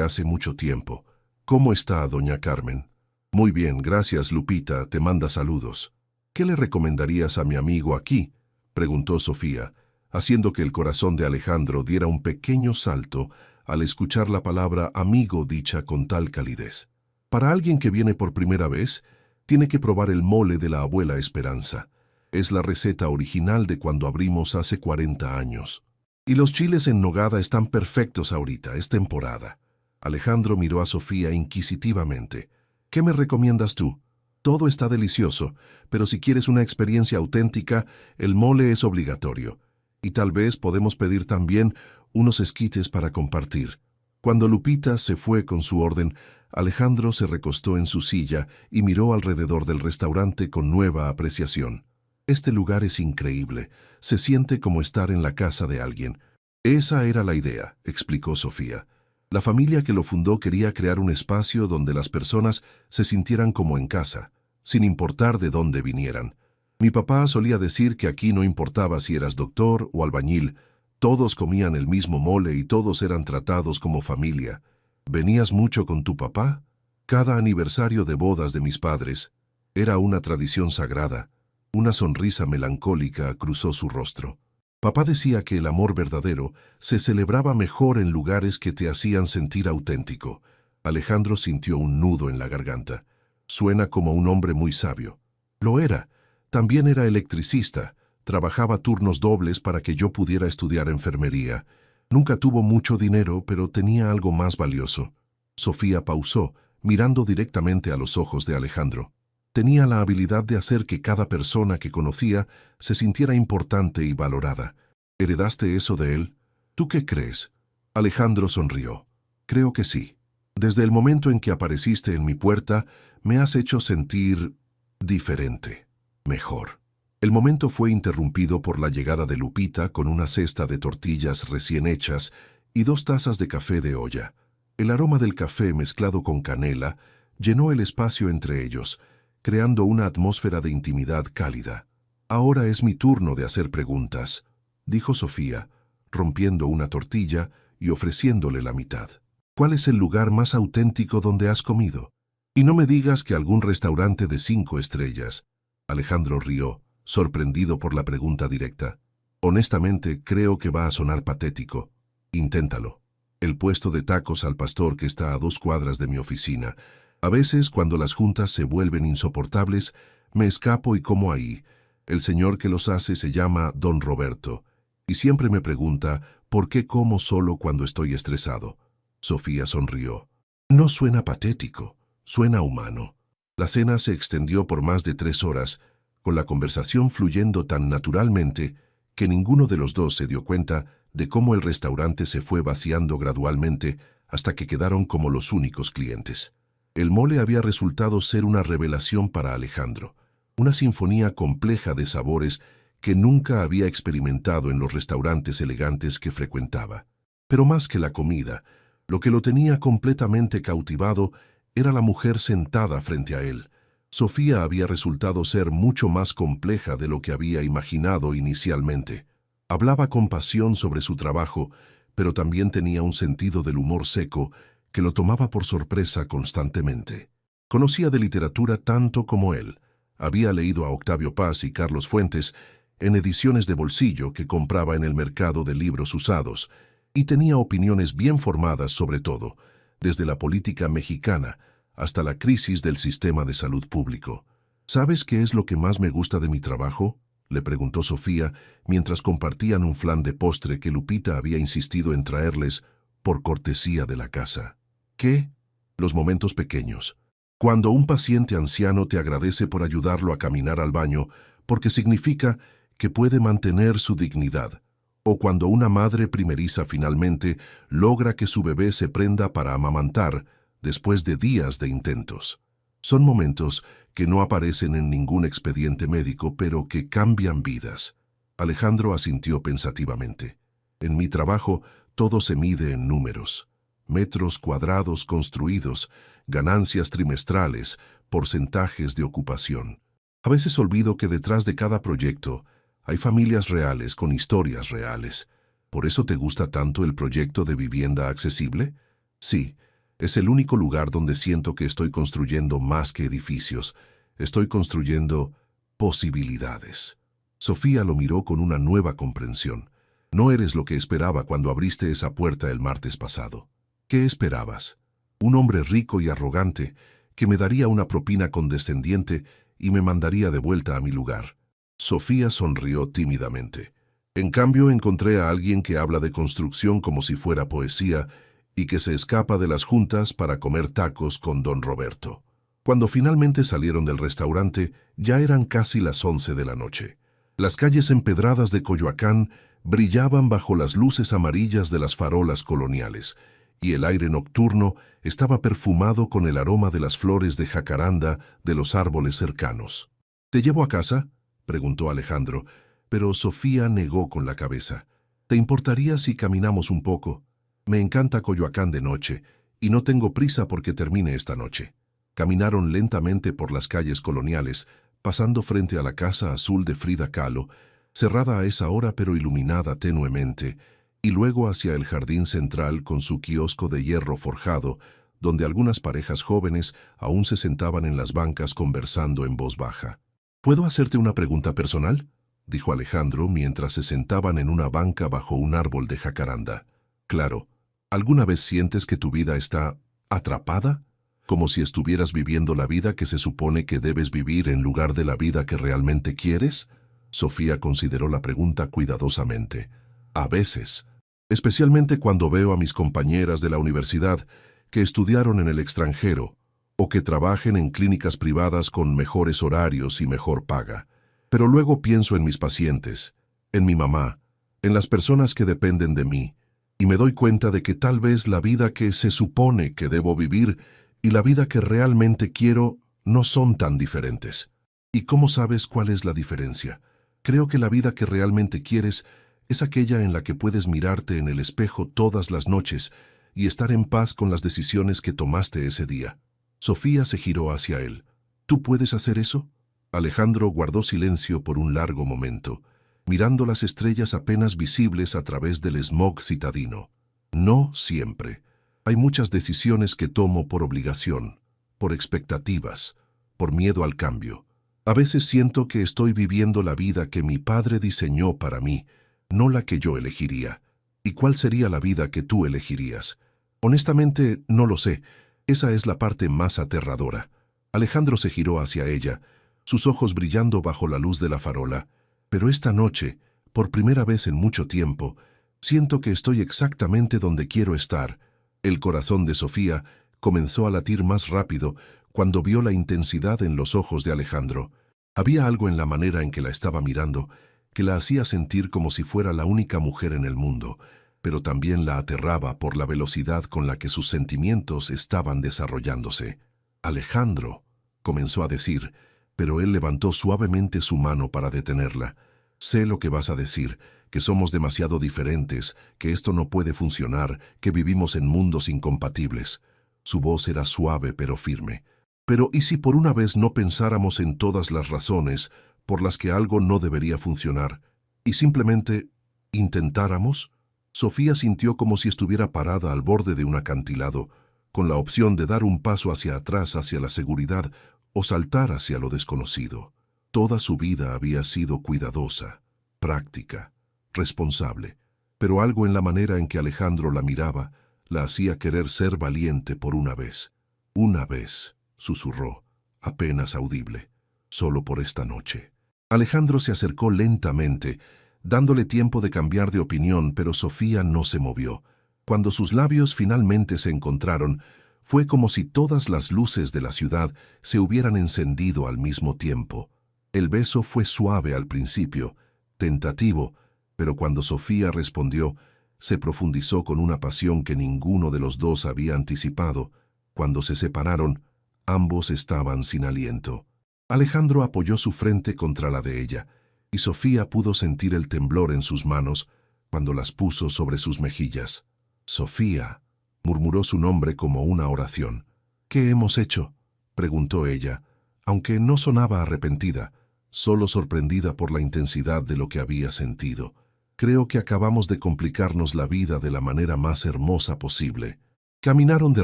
A: hace mucho tiempo. ¿Cómo está doña Carmen?» «Muy bien, gracias, Lupita, te manda saludos». «¿Qué le recomendarías a mi amigo aquí?», preguntó Sofía, haciendo que el corazón de Alejandro diera un pequeño salto al escuchar la palabra amigo dicha con tal calidez. Para alguien que viene por primera vez, tiene que probar el mole de la abuela Esperanza. Es la receta original de cuando abrimos hace 40 años. Y los chiles en nogada están perfectos ahorita, es temporada». Alejandro miró a Sofía inquisitivamente. «¿Qué me recomiendas tú? Todo está delicioso, pero si quieres una experiencia auténtica, el mole es obligatorio. Y tal vez podemos pedir también unos esquites para compartir». Cuando Lupita se fue con su orden, Alejandro se recostó en su silla y miró alrededor del restaurante con nueva apreciación. «Este lugar es increíble. Se siente como estar en la casa de alguien». «Esa era la idea», explicó Sofía. «La familia que lo fundó quería crear un espacio donde las personas se sintieran como en casa, sin importar de dónde vinieran. Mi papá solía decir que aquí no importaba si eras doctor o albañil, todos comían el mismo mole y todos eran tratados como familia. ¿Venías mucho con tu papá?» «Cada aniversario de bodas de mis padres era una tradición sagrada». Una sonrisa melancólica cruzó su rostro. «Papá decía que el amor verdadero se celebraba mejor en lugares que te hacían sentir auténtico». Alejandro sintió un nudo en la garganta. «Suena como un hombre muy sabio». «Lo era. También era electricista. Trabajaba turnos dobles para que yo pudiera estudiar enfermería. Nunca tuvo mucho dinero, pero tenía algo más valioso». Sofía pausó, mirando directamente a los ojos de Alejandro. Tenía la habilidad de hacer que cada persona que conocía se sintiera importante y valorada. ¿Heredaste eso de él? ¿Tú qué crees? Alejandro sonrió. Creo que sí. Desde el momento en que apareciste en mi puerta, me has hecho sentir diferente, mejor. El momento fue interrumpido por la llegada de Lupita con una cesta de tortillas recién hechas y 2 tazas de café de olla. El aroma del café mezclado con canela llenó el espacio entre ellos, creando una atmósfera de intimidad cálida. Ahora es mi turno de hacer preguntas, dijo Sofía, rompiendo una tortilla y ofreciéndole la mitad. ¿Cuál es el lugar más auténtico donde has comido? Y no me digas que algún restaurante de 5 estrellas. Alejandro rió, sorprendido por la pregunta directa. Honestamente, creo que va a sonar patético. Inténtalo. El puesto de tacos al pastor que está a 2 cuadras de mi oficina. A veces, cuando las juntas se vuelven insoportables, me escapo y como ahí. El señor que los hace se llama Don Roberto, y siempre me pregunta por qué como solo cuando estoy estresado. Sofía sonrió. No suena patético, suena humano. La cena se extendió por más de 3 horas, con la conversación fluyendo tan naturalmente que ninguno de los dos se dio cuenta de cómo el restaurante se fue vaciando gradualmente hasta que quedaron como los únicos clientes. El mole había resultado ser una revelación para Alejandro, una sinfonía compleja de sabores que nunca había experimentado en los restaurantes elegantes que frecuentaba. Pero más que la comida, lo que lo tenía completamente cautivado era la mujer sentada frente a él. Sofía había resultado ser mucho más compleja de lo que había imaginado inicialmente. Hablaba con pasión sobre su trabajo, pero también tenía un sentido del humor seco que lo tomaba por sorpresa constantemente. Conocía de literatura tanto como él. Había leído a Octavio Paz y Carlos Fuentes en ediciones de bolsillo que compraba en el mercado de libros usados, y tenía opiniones bien formadas sobre todo, desde la política mexicana hasta la crisis del sistema de salud público. ¿Sabes qué es lo que más me gusta de mi trabajo?, le preguntó Sofía mientras compartían un flan de postre que Lupita había insistido en traerles por cortesía de la casa. ¿Qué? Los momentos pequeños. Cuando un paciente anciano te agradece por ayudarlo a caminar al baño porque significa que puede mantener su dignidad, o cuando una madre primeriza finalmente logra que su bebé se prenda para amamantar después de días de intentos. Son momentos que no aparecen en ningún expediente médico, pero que cambian vidas. Alejandro asintió pensativamente. En mi trabajo, todo se mide en números. Metros cuadrados construidos, ganancias trimestrales, porcentajes de ocupación. A veces olvido que detrás de cada proyecto hay familias reales con historias reales. ¿Por eso te gusta tanto el proyecto de vivienda accesible? Sí, es el único lugar donde siento que estoy construyendo más que edificios. Estoy construyendo posibilidades. Sofía lo miró con una nueva comprensión. No eres lo que esperaba cuando abriste esa puerta el martes pasado. ¿Qué esperabas? Un hombre rico y arrogante que me daría una propina condescendiente y me mandaría de vuelta a mi lugar. Sofía sonrió tímidamente. En cambio, encontré a alguien que habla de construcción como si fuera poesía y que se escapa de las juntas para comer tacos con Don Roberto. Cuando finalmente salieron del restaurante, ya eran casi las 11 de la noche. Las calles empedradas de Coyoacán brillaban bajo las luces amarillas de las farolas coloniales, y el aire nocturno estaba perfumado con el aroma de las flores de jacaranda de los árboles cercanos. ¿Te llevo a casa?, preguntó Alejandro, pero Sofía negó con la cabeza. ¿Te importaría si caminamos un poco? Me encanta Coyoacán de noche, y no tengo prisa porque termine esta noche. Caminaron lentamente por las calles coloniales, pasando frente a la casa azul de Frida Kahlo, cerrada a esa hora pero iluminada tenuemente, y luego hacia el jardín central con su kiosco de hierro forjado, donde algunas parejas jóvenes aún se sentaban en las bancas conversando en voz baja. ¿Puedo hacerte una pregunta personal?, dijo Alejandro mientras se sentaban en una banca bajo un árbol de jacaranda. Claro. ¿Alguna vez sientes que tu vida está atrapada? ¿Como si estuvieras viviendo la vida que se supone que debes vivir en lugar de la vida que realmente quieres? Sofía consideró la pregunta cuidadosamente. A veces, especialmente cuando veo a mis compañeras de la universidad que estudiaron en el extranjero o que trabajen en clínicas privadas con mejores horarios y mejor paga. Pero luego pienso en mis pacientes, en mi mamá, en las personas que dependen de mí, y me doy cuenta de que tal vez la vida que se supone que debo vivir y la vida que realmente quiero no son tan diferentes. ¿Y cómo sabes cuál es la diferencia? Creo que la vida que realmente quieres es aquella en la que puedes mirarte en el espejo todas las noches y estar en paz con las decisiones que tomaste ese día. Sofía se giró hacia él. ¿Tú puedes hacer eso? Alejandro guardó silencio por un largo momento, mirando las estrellas apenas visibles a través del smog citadino. No siempre. Hay muchas decisiones que tomo por obligación, por expectativas, por miedo al cambio. A veces siento que estoy viviendo la vida que mi padre diseñó para mí, no la que yo elegiría. ¿Y cuál sería la vida que tú elegirías? Honestamente, no lo sé. Esa es la parte más aterradora. Alejandro se giró hacia ella, sus ojos brillando bajo la luz de la farola. Pero esta noche, por primera vez en mucho tiempo, siento que estoy exactamente donde quiero estar. El corazón de Sofía comenzó a latir más rápido cuando vio la intensidad en los ojos de Alejandro. Había algo en la manera en que la estaba mirando que la hacía sentir como si fuera la única mujer en el mundo, pero también la aterraba por la velocidad con la que sus sentimientos estaban desarrollándose. «Alejandro», comenzó a decir, pero él levantó suavemente su mano para detenerla. «Sé lo que vas a decir, que somos demasiado diferentes, que esto no puede funcionar, que vivimos en mundos incompatibles». Su voz era suave pero firme. «Pero ¿y si por una vez no pensáramos en todas las razones por las que algo no debería funcionar, y simplemente intentáramos?» Sofía sintió como si estuviera parada al borde de un acantilado, con la opción de dar un paso hacia atrás hacia la seguridad o saltar hacia lo desconocido. Toda su vida había sido cuidadosa, práctica, responsable, pero algo en la manera en que Alejandro la miraba la hacía querer ser valiente por una vez. «Una vez», susurró, apenas audible, «solo por esta noche». Alejandro se acercó lentamente, dándole tiempo de cambiar de opinión, pero Sofía no se movió. Cuando sus labios finalmente se encontraron, fue como si todas las luces de la ciudad se hubieran encendido al mismo tiempo. El beso fue suave al principio, tentativo, pero cuando Sofía respondió, se profundizó con una pasión que ninguno de los dos había anticipado. Cuando se separaron, ambos estaban sin aliento. Alejandro apoyó su frente contra la de ella, y Sofía pudo sentir el temblor en sus manos cuando las puso sobre sus mejillas. «Sofía», murmuró su nombre como una oración. «¿Qué hemos hecho?», preguntó ella, aunque no sonaba arrepentida, solo sorprendida por la intensidad de lo que había sentido. «Creo que acabamos de complicarnos la vida de la manera más hermosa posible». Caminaron de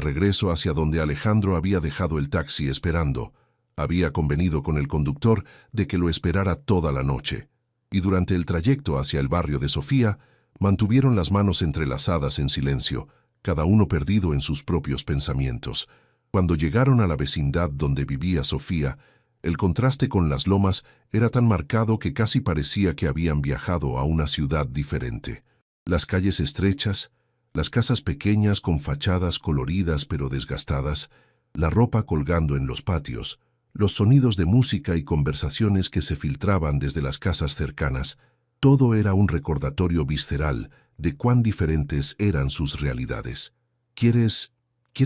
A: regreso hacia donde Alejandro había dejado el taxi esperando. Había convenido con el conductor de que lo esperara toda la noche, y durante el trayecto hacia el barrio de Sofía, mantuvieron las manos entrelazadas en silencio, cada uno perdido en sus propios pensamientos. Cuando llegaron a la vecindad donde vivía Sofía, el contraste con las lomas era tan marcado que casi parecía que habían viajado a una ciudad diferente. Las calles estrechas, las casas pequeñas con fachadas coloridas pero desgastadas, la ropa colgando en los patios, los sonidos de música y conversaciones que se filtraban desde las casas cercanas, todo era un recordatorio visceral de cuán diferentes eran sus realidades. ¿Quieres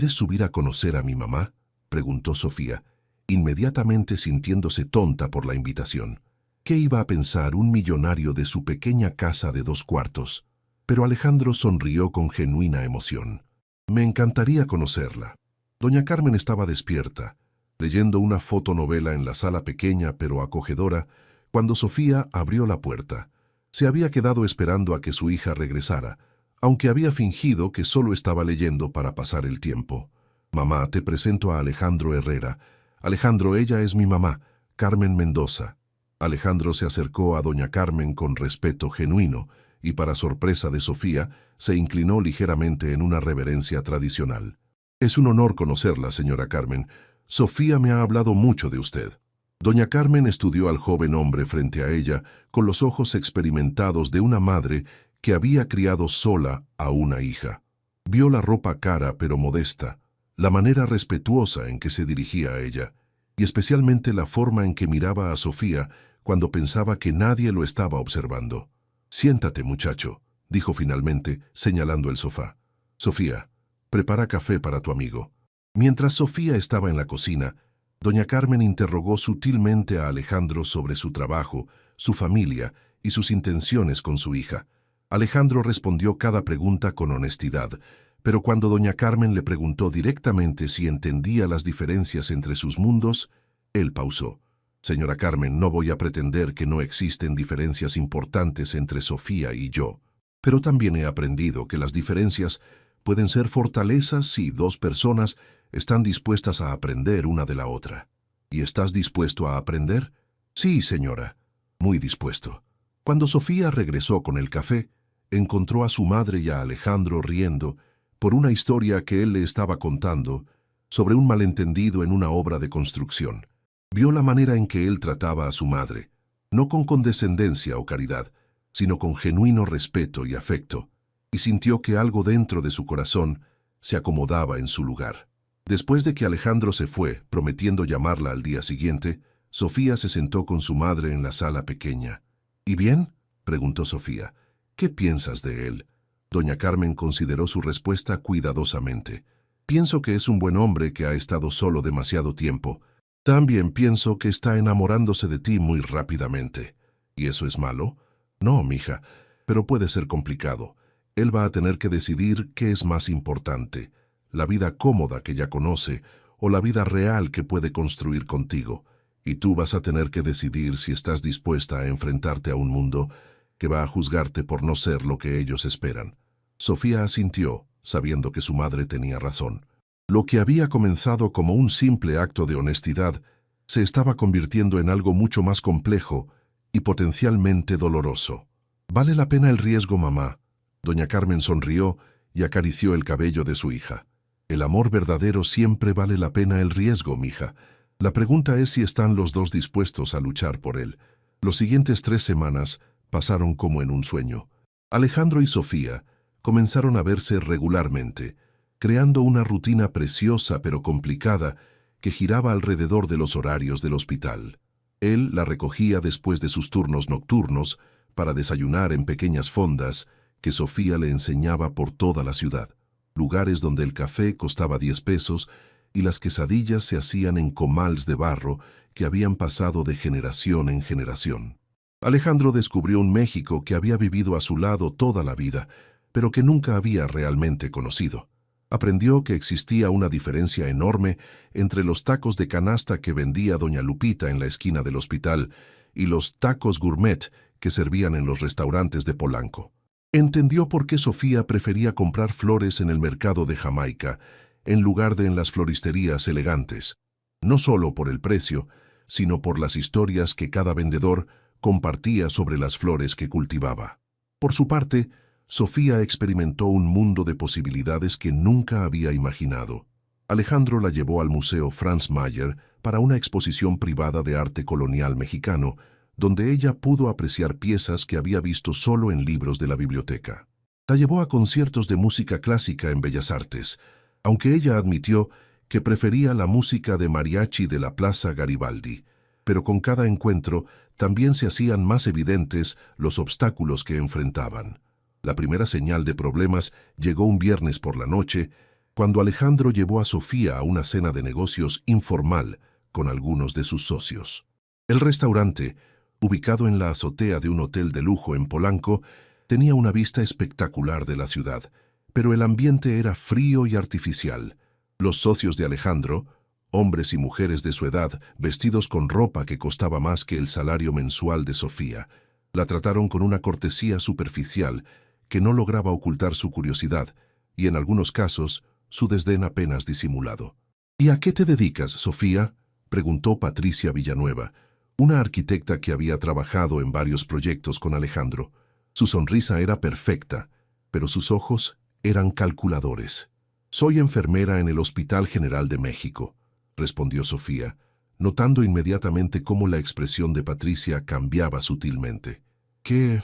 A: subir a conocer a mi mamá?», preguntó Sofía, inmediatamente sintiéndose tonta por la invitación. ¿Qué iba a pensar un millonario de su pequeña casa de 2 cuartos? Pero Alejandro sonrió con genuina emoción. «Me encantaría conocerla». Doña Carmen estaba despierta, leyendo una fotonovela en la sala pequeña pero acogedora, cuando Sofía abrió la puerta. Se había quedado esperando a que su hija regresara, aunque había fingido que solo estaba leyendo para pasar el tiempo. «Mamá, te presento a Alejandro Herrera. Alejandro, ella es mi mamá, Carmen Mendoza». Alejandro se acercó a doña Carmen con respeto genuino y, para sorpresa de Sofía, se inclinó ligeramente en una reverencia tradicional. «Es un honor conocerla, señora Carmen. Sofía me ha hablado mucho de usted». Doña Carmen estudió al joven hombre frente a ella con los ojos experimentados de una madre que había criado sola a una hija. Vio la ropa cara pero modesta, la manera respetuosa en que se dirigía a ella, y especialmente la forma en que miraba a Sofía cuando pensaba que nadie lo estaba observando. «Siéntate, muchacho», dijo finalmente, señalando el sofá. «Sofía, prepara café para tu amigo». Mientras Sofía estaba en la cocina, doña Carmen interrogó sutilmente a Alejandro sobre su trabajo, su familia y sus intenciones con su hija. Alejandro respondió cada pregunta con honestidad, pero cuando doña Carmen le preguntó directamente si entendía las diferencias entre sus mundos, él pausó. «Señora Carmen, no voy a pretender que no existen diferencias importantes entre Sofía y yo, pero también he aprendido que las diferencias pueden ser fortalezas si dos personas están dispuestas a aprender una de la otra». «¿Y estás dispuesto a aprender?» «Sí, señora, muy dispuesto». Cuando Sofía regresó con el café, encontró a su madre y a Alejandro riendo por una historia que él le estaba contando sobre un malentendido en una obra de construcción. Vio la manera en que él trataba a su madre, no con condescendencia o caridad, sino con genuino respeto y afecto, y sintió que algo dentro de su corazón se acomodaba en su lugar. Después de que Alejandro se fue, prometiendo llamarla al día siguiente, Sofía se sentó con su madre en la sala pequeña. «¿Y bien?», preguntó Sofía. «¿Qué piensas de él?». Doña Carmen consideró su respuesta cuidadosamente. «Pienso que es un buen hombre que ha estado solo demasiado tiempo. También pienso que está enamorándose de ti muy rápidamente». «¿Y eso es malo?». «No, mija, pero puede ser complicado. Él va a tener que decidir qué es más importante, la vida cómoda que ya conoce o la vida real que puede construir contigo. Y tú vas a tener que decidir si estás dispuesta a enfrentarte a un mundo que va a juzgarte por no ser lo que ellos esperan». Sofía asintió, sabiendo que su madre tenía razón. Lo que había comenzado como un simple acto de honestidad se estaba convirtiendo en algo mucho más complejo y potencialmente doloroso. «Vale la pena el riesgo, mamá». Doña Carmen sonrió y acarició el cabello de su hija. «El amor verdadero siempre vale la pena el riesgo, mija. La pregunta es si están los dos dispuestos a luchar por él». Los siguientes 3 semanas pasaron como en un sueño. Alejandro y Sofía comenzaron a verse regularmente, creando una rutina preciosa pero complicada que giraba alrededor de los horarios del hospital. Él la recogía después de sus turnos nocturnos para desayunar en pequeñas fondas que Sofía le enseñaba por toda la ciudad, lugares donde el café costaba 10 pesos y las quesadillas se hacían en comals de barro que habían pasado de generación en generación. Alejandro descubrió un México que había vivido a su lado toda la vida, pero que nunca había realmente conocido. Aprendió que existía una diferencia enorme entre los tacos de canasta que vendía doña Lupita en la esquina del hospital y los tacos gourmet que servían en los restaurantes de Polanco. Entendió por qué Sofía prefería comprar flores en el mercado de Jamaica en lugar de en las floristerías elegantes, no solo por el precio, sino por las historias que cada vendedor compartía sobre las flores que cultivaba. Por su parte, Sofía experimentó un mundo de posibilidades que nunca había imaginado. Alejandro la llevó al Museo Franz Mayer para una exposición privada de arte colonial mexicano, donde ella pudo apreciar piezas que había visto solo en libros de la biblioteca. La llevó a conciertos de música clásica en Bellas Artes, aunque ella admitió que prefería la música de mariachi de la Plaza Garibaldi, pero con cada encuentro también se hacían más evidentes los obstáculos que enfrentaban. La primera señal de problemas llegó un viernes por la noche, cuando Alejandro llevó a Sofía a una cena de negocios informal con algunos de sus socios. El restaurante, ubicado en la azotea de un hotel de lujo en Polanco, tenía una vista espectacular de la ciudad, pero el ambiente era frío y artificial. Los socios de Alejandro, hombres y mujeres de su edad, vestidos con ropa que costaba más que el salario mensual de Sofía, la trataron con una cortesía superficial que no lograba ocultar su curiosidad y, en algunos casos, su desdén apenas disimulado. «¿Y a qué te dedicas, Sofía?», preguntó Patricia Villanueva, una arquitecta que había trabajado en varios proyectos con Alejandro. Su sonrisa era perfecta, pero sus ojos eran calculadores. «Soy enfermera en el Hospital General de México», respondió Sofía, notando inmediatamente cómo la expresión de Patricia cambiaba sutilmente. «¡Qué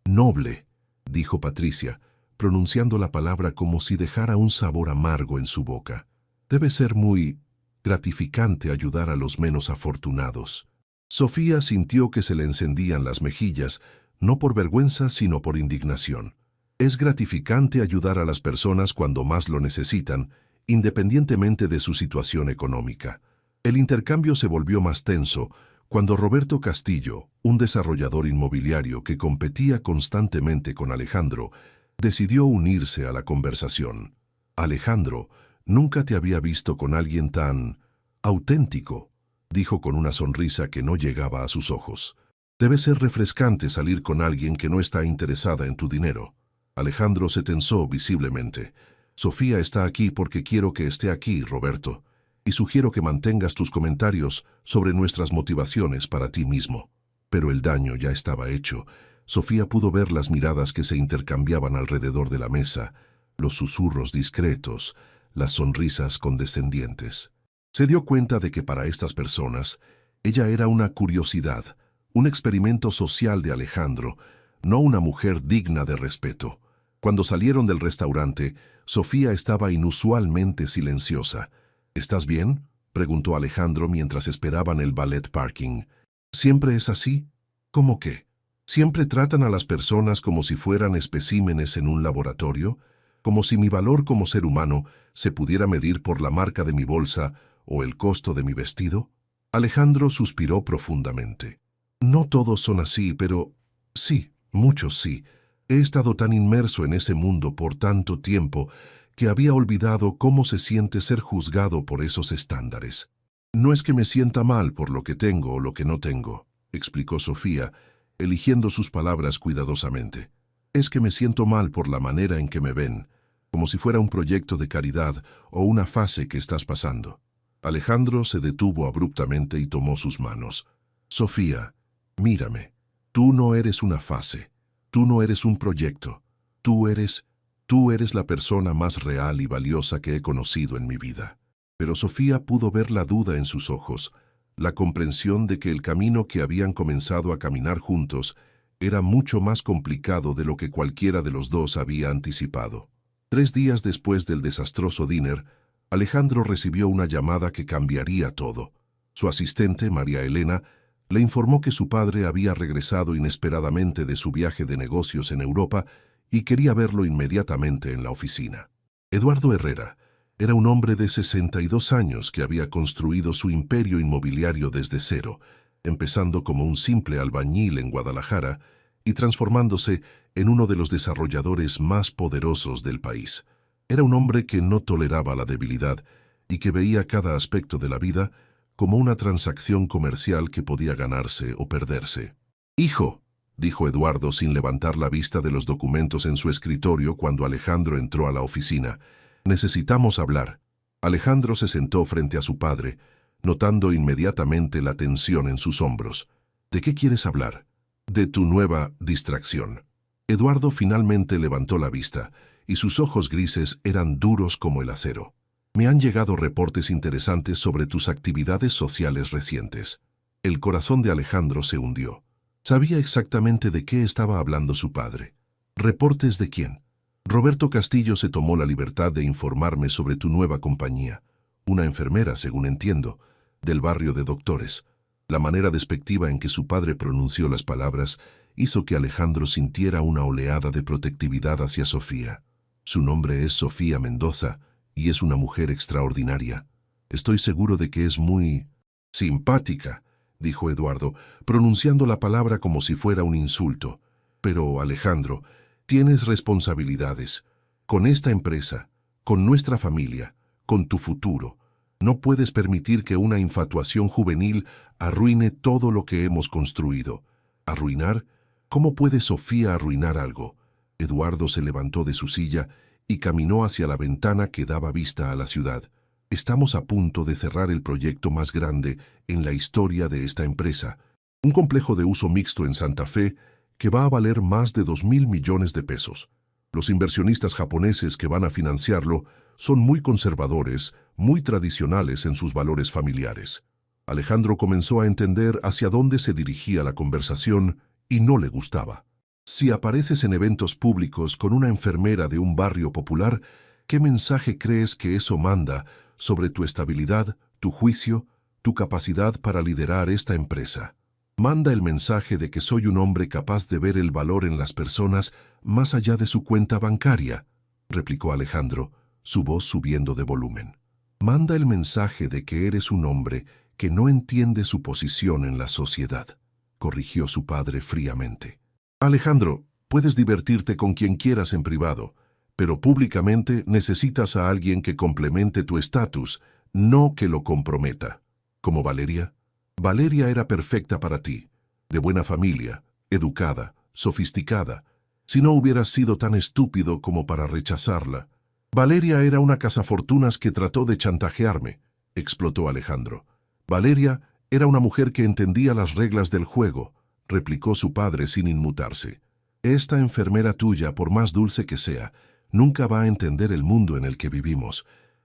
A: noble!», dijo Patricia, pronunciando la palabra como si dejara un sabor amargo en su boca. Debe ser muy gratificante ayudar a los menos afortunados. Sofía sintió que se le encendían las mejillas, no por vergüenza, sino por indignación. Es gratificante ayudar a las personas cuando más lo necesitan, independientemente de su situación económica. El intercambio se volvió más tenso cuando Roberto Castillo, un desarrollador inmobiliario que competía constantemente con Alejandro, decidió unirse a la conversación. Alejandro, nunca te había visto con alguien tan auténtico, dijo con una sonrisa que no llegaba a sus ojos. Debe ser refrescante salir con alguien que no está interesada en tu dinero. Alejandro se tensó visiblemente. Sofía está aquí porque quiero que esté aquí, Roberto, y sugiero que mantengas tus comentarios sobre nuestras motivaciones para ti mismo. Pero el daño ya estaba hecho. Sofía pudo ver las miradas que se intercambiaban alrededor de la mesa, los susurros discretos, las sonrisas condescendientes. Se dio cuenta de que para estas personas, ella era una curiosidad, un experimento social de Alejandro, no una mujer digna de respeto. Cuando salieron del restaurante, Sofía estaba inusualmente silenciosa. ¿Estás bien?, preguntó Alejandro mientras esperaban el ballet parking. ¿Siempre es así? ¿Cómo qué? ¿Siempre tratan a las personas como si fueran especímenes en un laboratorio? ¿Como si mi valor como ser humano se pudiera medir por la marca de mi bolsa o el costo de mi vestido? Alejandro suspiró profundamente. No todos son así, pero sí, muchos sí. He estado tan inmerso en ese mundo por tanto tiempo que había olvidado cómo se siente ser juzgado por esos estándares. No es que me sienta mal por lo que tengo o lo que no tengo, explicó Sofía, eligiendo sus palabras cuidadosamente. Es que me siento mal por la manera en que me ven, como si fuera un proyecto de caridad o una fase que estás pasando. Alejandro se detuvo abruptamente y tomó sus manos. Sofía, mírame. Tú no eres una fase. Tú no eres un proyecto. Tú eres la persona más real y valiosa que he conocido en mi vida. Pero Sofía pudo ver la duda en sus ojos, la comprensión de que el camino que habían comenzado a caminar juntos era mucho más complicado de lo que cualquiera de los dos había anticipado. 3 días después del desastroso diner, Alejandro recibió una llamada que cambiaría todo. Su asistente, María Elena, le informó que su padre había regresado inesperadamente de su viaje de negocios en Europa y quería verlo inmediatamente en la oficina. Eduardo Herrera era un hombre de 62 años que había construido su imperio inmobiliario desde cero, empezando como un simple albañil en Guadalajara y transformándose en uno de los desarrolladores más poderosos del país. Era un hombre que no toleraba la debilidad y que veía cada aspecto de la vida como una transacción comercial que podía ganarse o perderse. «Hijo», dijo Eduardo sin levantar la vista de los documentos en su escritorio cuando Alejandro entró a la oficina, «necesitamos hablar». Alejandro se sentó frente a su padre, notando inmediatamente la tensión en sus hombros. «¿De qué quieres hablar?» «De tu nueva distracción». Eduardo finalmente levantó la vista, y sus ojos grises eran duros como el acero. «Me han llegado reportes interesantes sobre tus actividades sociales recientes». El corazón de Alejandro se hundió. Sabía exactamente de qué estaba hablando su padre. ¿Reportes de quién? Roberto Castillo se tomó la libertad de informarme sobre tu nueva compañía. Una enfermera, según entiendo, del barrio de Doctores. La manera despectiva en que su padre pronunció las palabras hizo que Alejandro sintiera una oleada de protectividad hacia Sofía. Su nombre es Sofía Mendoza y es una mujer extraordinaria. Estoy seguro de que es muy simpática, dijo Eduardo, pronunciando la palabra como si fuera un insulto. Pero, Alejandro, tienes responsabilidades. Con esta empresa, con nuestra familia, con tu futuro. No puedes permitir que una infatuación juvenil arruine todo lo que hemos construido. ¿Arruinar? ¿Cómo puede Sofía arruinar algo? Eduardo se levantó de su silla y caminó hacia la ventana que daba vista a la ciudad. Estamos a punto de cerrar el proyecto más grande en la historia de esta empresa, un complejo de uso mixto en Santa Fe que va a valer más de 2.000 millones de pesos. Los inversionistas japoneses que van a financiarlo son muy conservadores, muy tradicionales en sus valores familiares. Alejandro comenzó a entender hacia dónde se dirigía la conversación y no le gustaba. Si apareces en eventos públicos con una enfermera de un barrio popular, ¿qué mensaje crees que eso manda sobre tu estabilidad, tu juicio, tu capacidad para liderar esta empresa. Manda el mensaje de que soy un hombre capaz de ver el valor en las personas más allá de su cuenta bancaria, replicó Alejandro, su voz subiendo de volumen. Manda el mensaje de que eres un hombre que no entiende su posición en la sociedad, corrigió su padre fríamente. Alejandro, puedes divertirte con quien quieras en privado, pero públicamente necesitas a alguien que complemente tu estatus, no que lo comprometa. ¿Como Valeria? Valeria era perfecta para ti, de buena familia, educada, sofisticada. Si no hubieras sido tan estúpido como para rechazarla. Valeria era una cazafortunas que trató de chantajearme, explotó Alejandro. Valeria era una mujer que entendía las reglas del juego, replicó su padre sin inmutarse. Esta enfermera tuya, por más dulce que sea, nunca va a entender el mundo en el que vivimos.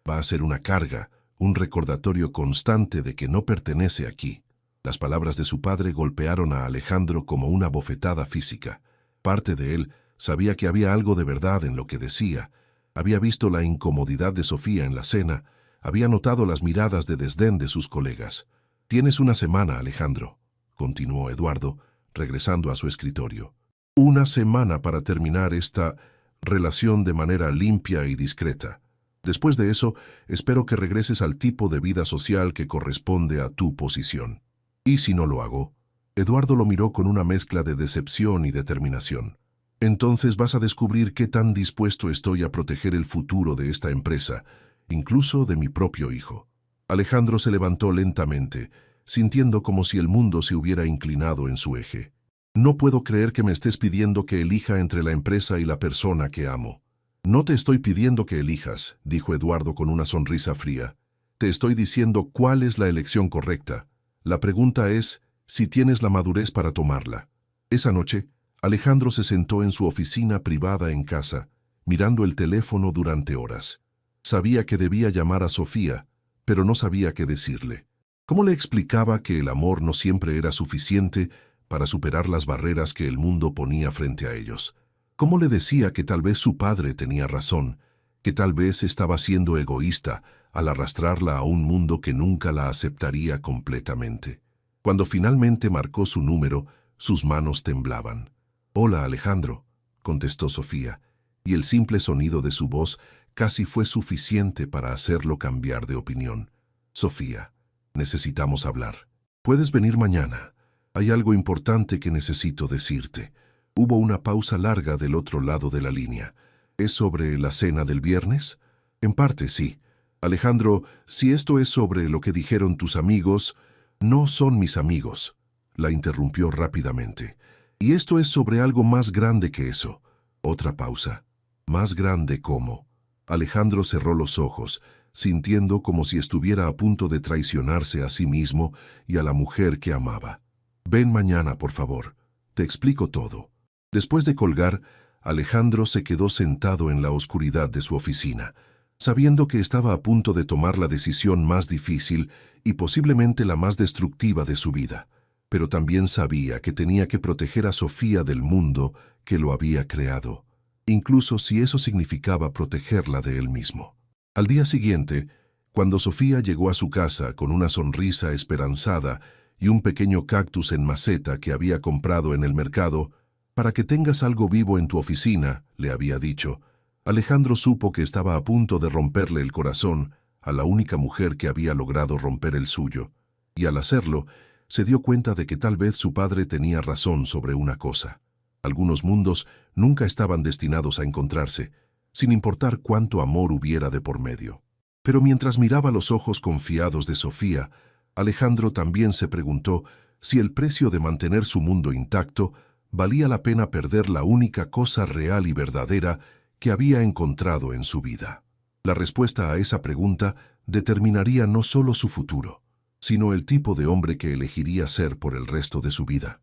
A: Va a ser una carga, un recordatorio constante de que no pertenece aquí. Las palabras de su padre golpearon a Alejandro como una bofetada física. Parte de él sabía que había algo de verdad en lo que decía. Había visto la incomodidad de Sofía en la cena, había notado las miradas de desdén de sus colegas. «Tienes una semana, Alejandro», continuó Eduardo, regresando a su escritorio. «Una semana para terminar esta relación de manera limpia y discreta. Después de eso, espero que regreses al tipo de vida social que corresponde a tu posición». «¿Y si no lo hago?» Eduardo lo miró con una mezcla de decepción y determinación. «Entonces vas a descubrir qué tan dispuesto estoy a proteger el futuro de esta empresa, incluso de mi propio hijo». Alejandro se levantó lentamente, sintiendo como si el mundo se hubiera inclinado en su eje. «No puedo creer que me estés pidiendo que elija entre la empresa y la persona que amo». «No te estoy pidiendo que elijas», dijo Eduardo con una sonrisa fría. «Te estoy diciendo cuál es la elección correcta. La pregunta es si tienes la madurez para tomarla». Esa noche, Alejandro se sentó en su oficina privada en casa, mirando el teléfono durante horas. Sabía que debía llamar a Sofía, pero no sabía qué decirle. ¿Cómo le explicaba que el amor no siempre era suficiente para superar las barreras que el mundo ponía frente a ellos? ¿Cómo le decía que tal vez su padre tenía razón, que tal vez estaba siendo egoísta al arrastrarla a un mundo que nunca la aceptaría completamente? Cuando finalmente marcó su número, sus manos temblaban. «Hola, Alejandro», contestó Sofía, y el simple sonido de su voz casi fue suficiente para hacerlo cambiar de opinión. «Sofía, necesitamos hablar. ¿Puedes venir mañana? Hay algo importante que necesito decirte». Hubo una pausa larga del otro lado de la línea. «¿Es sobre la cena del viernes?» «En parte, sí. Alejandro, si esto es sobre lo que dijeron tus amigos...» «No son mis amigos», la interrumpió rápidamente. «Y esto es sobre algo más grande que eso». Otra pausa. «¿Más grande cómo?» Alejandro cerró los ojos, sintiendo como si estuviera a punto de traicionarse a sí mismo y a la mujer que amaba. «Ven mañana, por favor. Te explico todo». Después de colgar, Alejandro se quedó sentado en la oscuridad de su oficina, sabiendo que estaba a punto de tomar la decisión más difícil y posiblemente la más destructiva de su vida. Pero también sabía que tenía que proteger a Sofía del mundo que lo había creado, incluso si eso significaba protegerla de él mismo. Al día siguiente, cuando Sofía llegó a su casa con una sonrisa esperanzada y un pequeño cactus en maceta que había comprado en el mercado, «Para que tengas algo vivo en tu oficina», le había dicho, Alejandro supo que estaba a punto de romperle el corazón a la única mujer que había logrado romper el suyo, y al hacerlo, se dio cuenta de que tal vez su padre tenía razón sobre una cosa. Algunos mundos nunca estaban destinados a encontrarse, sin importar cuánto amor hubiera de por medio. Pero mientras miraba los ojos confiados de Sofía, Alejandro también se preguntó si el precio de mantener su mundo intacto valía la pena perder la única cosa real y verdadera que había encontrado en su vida. La respuesta a esa pregunta determinaría no solo su futuro, sino el tipo de hombre que elegiría ser por el resto de su vida.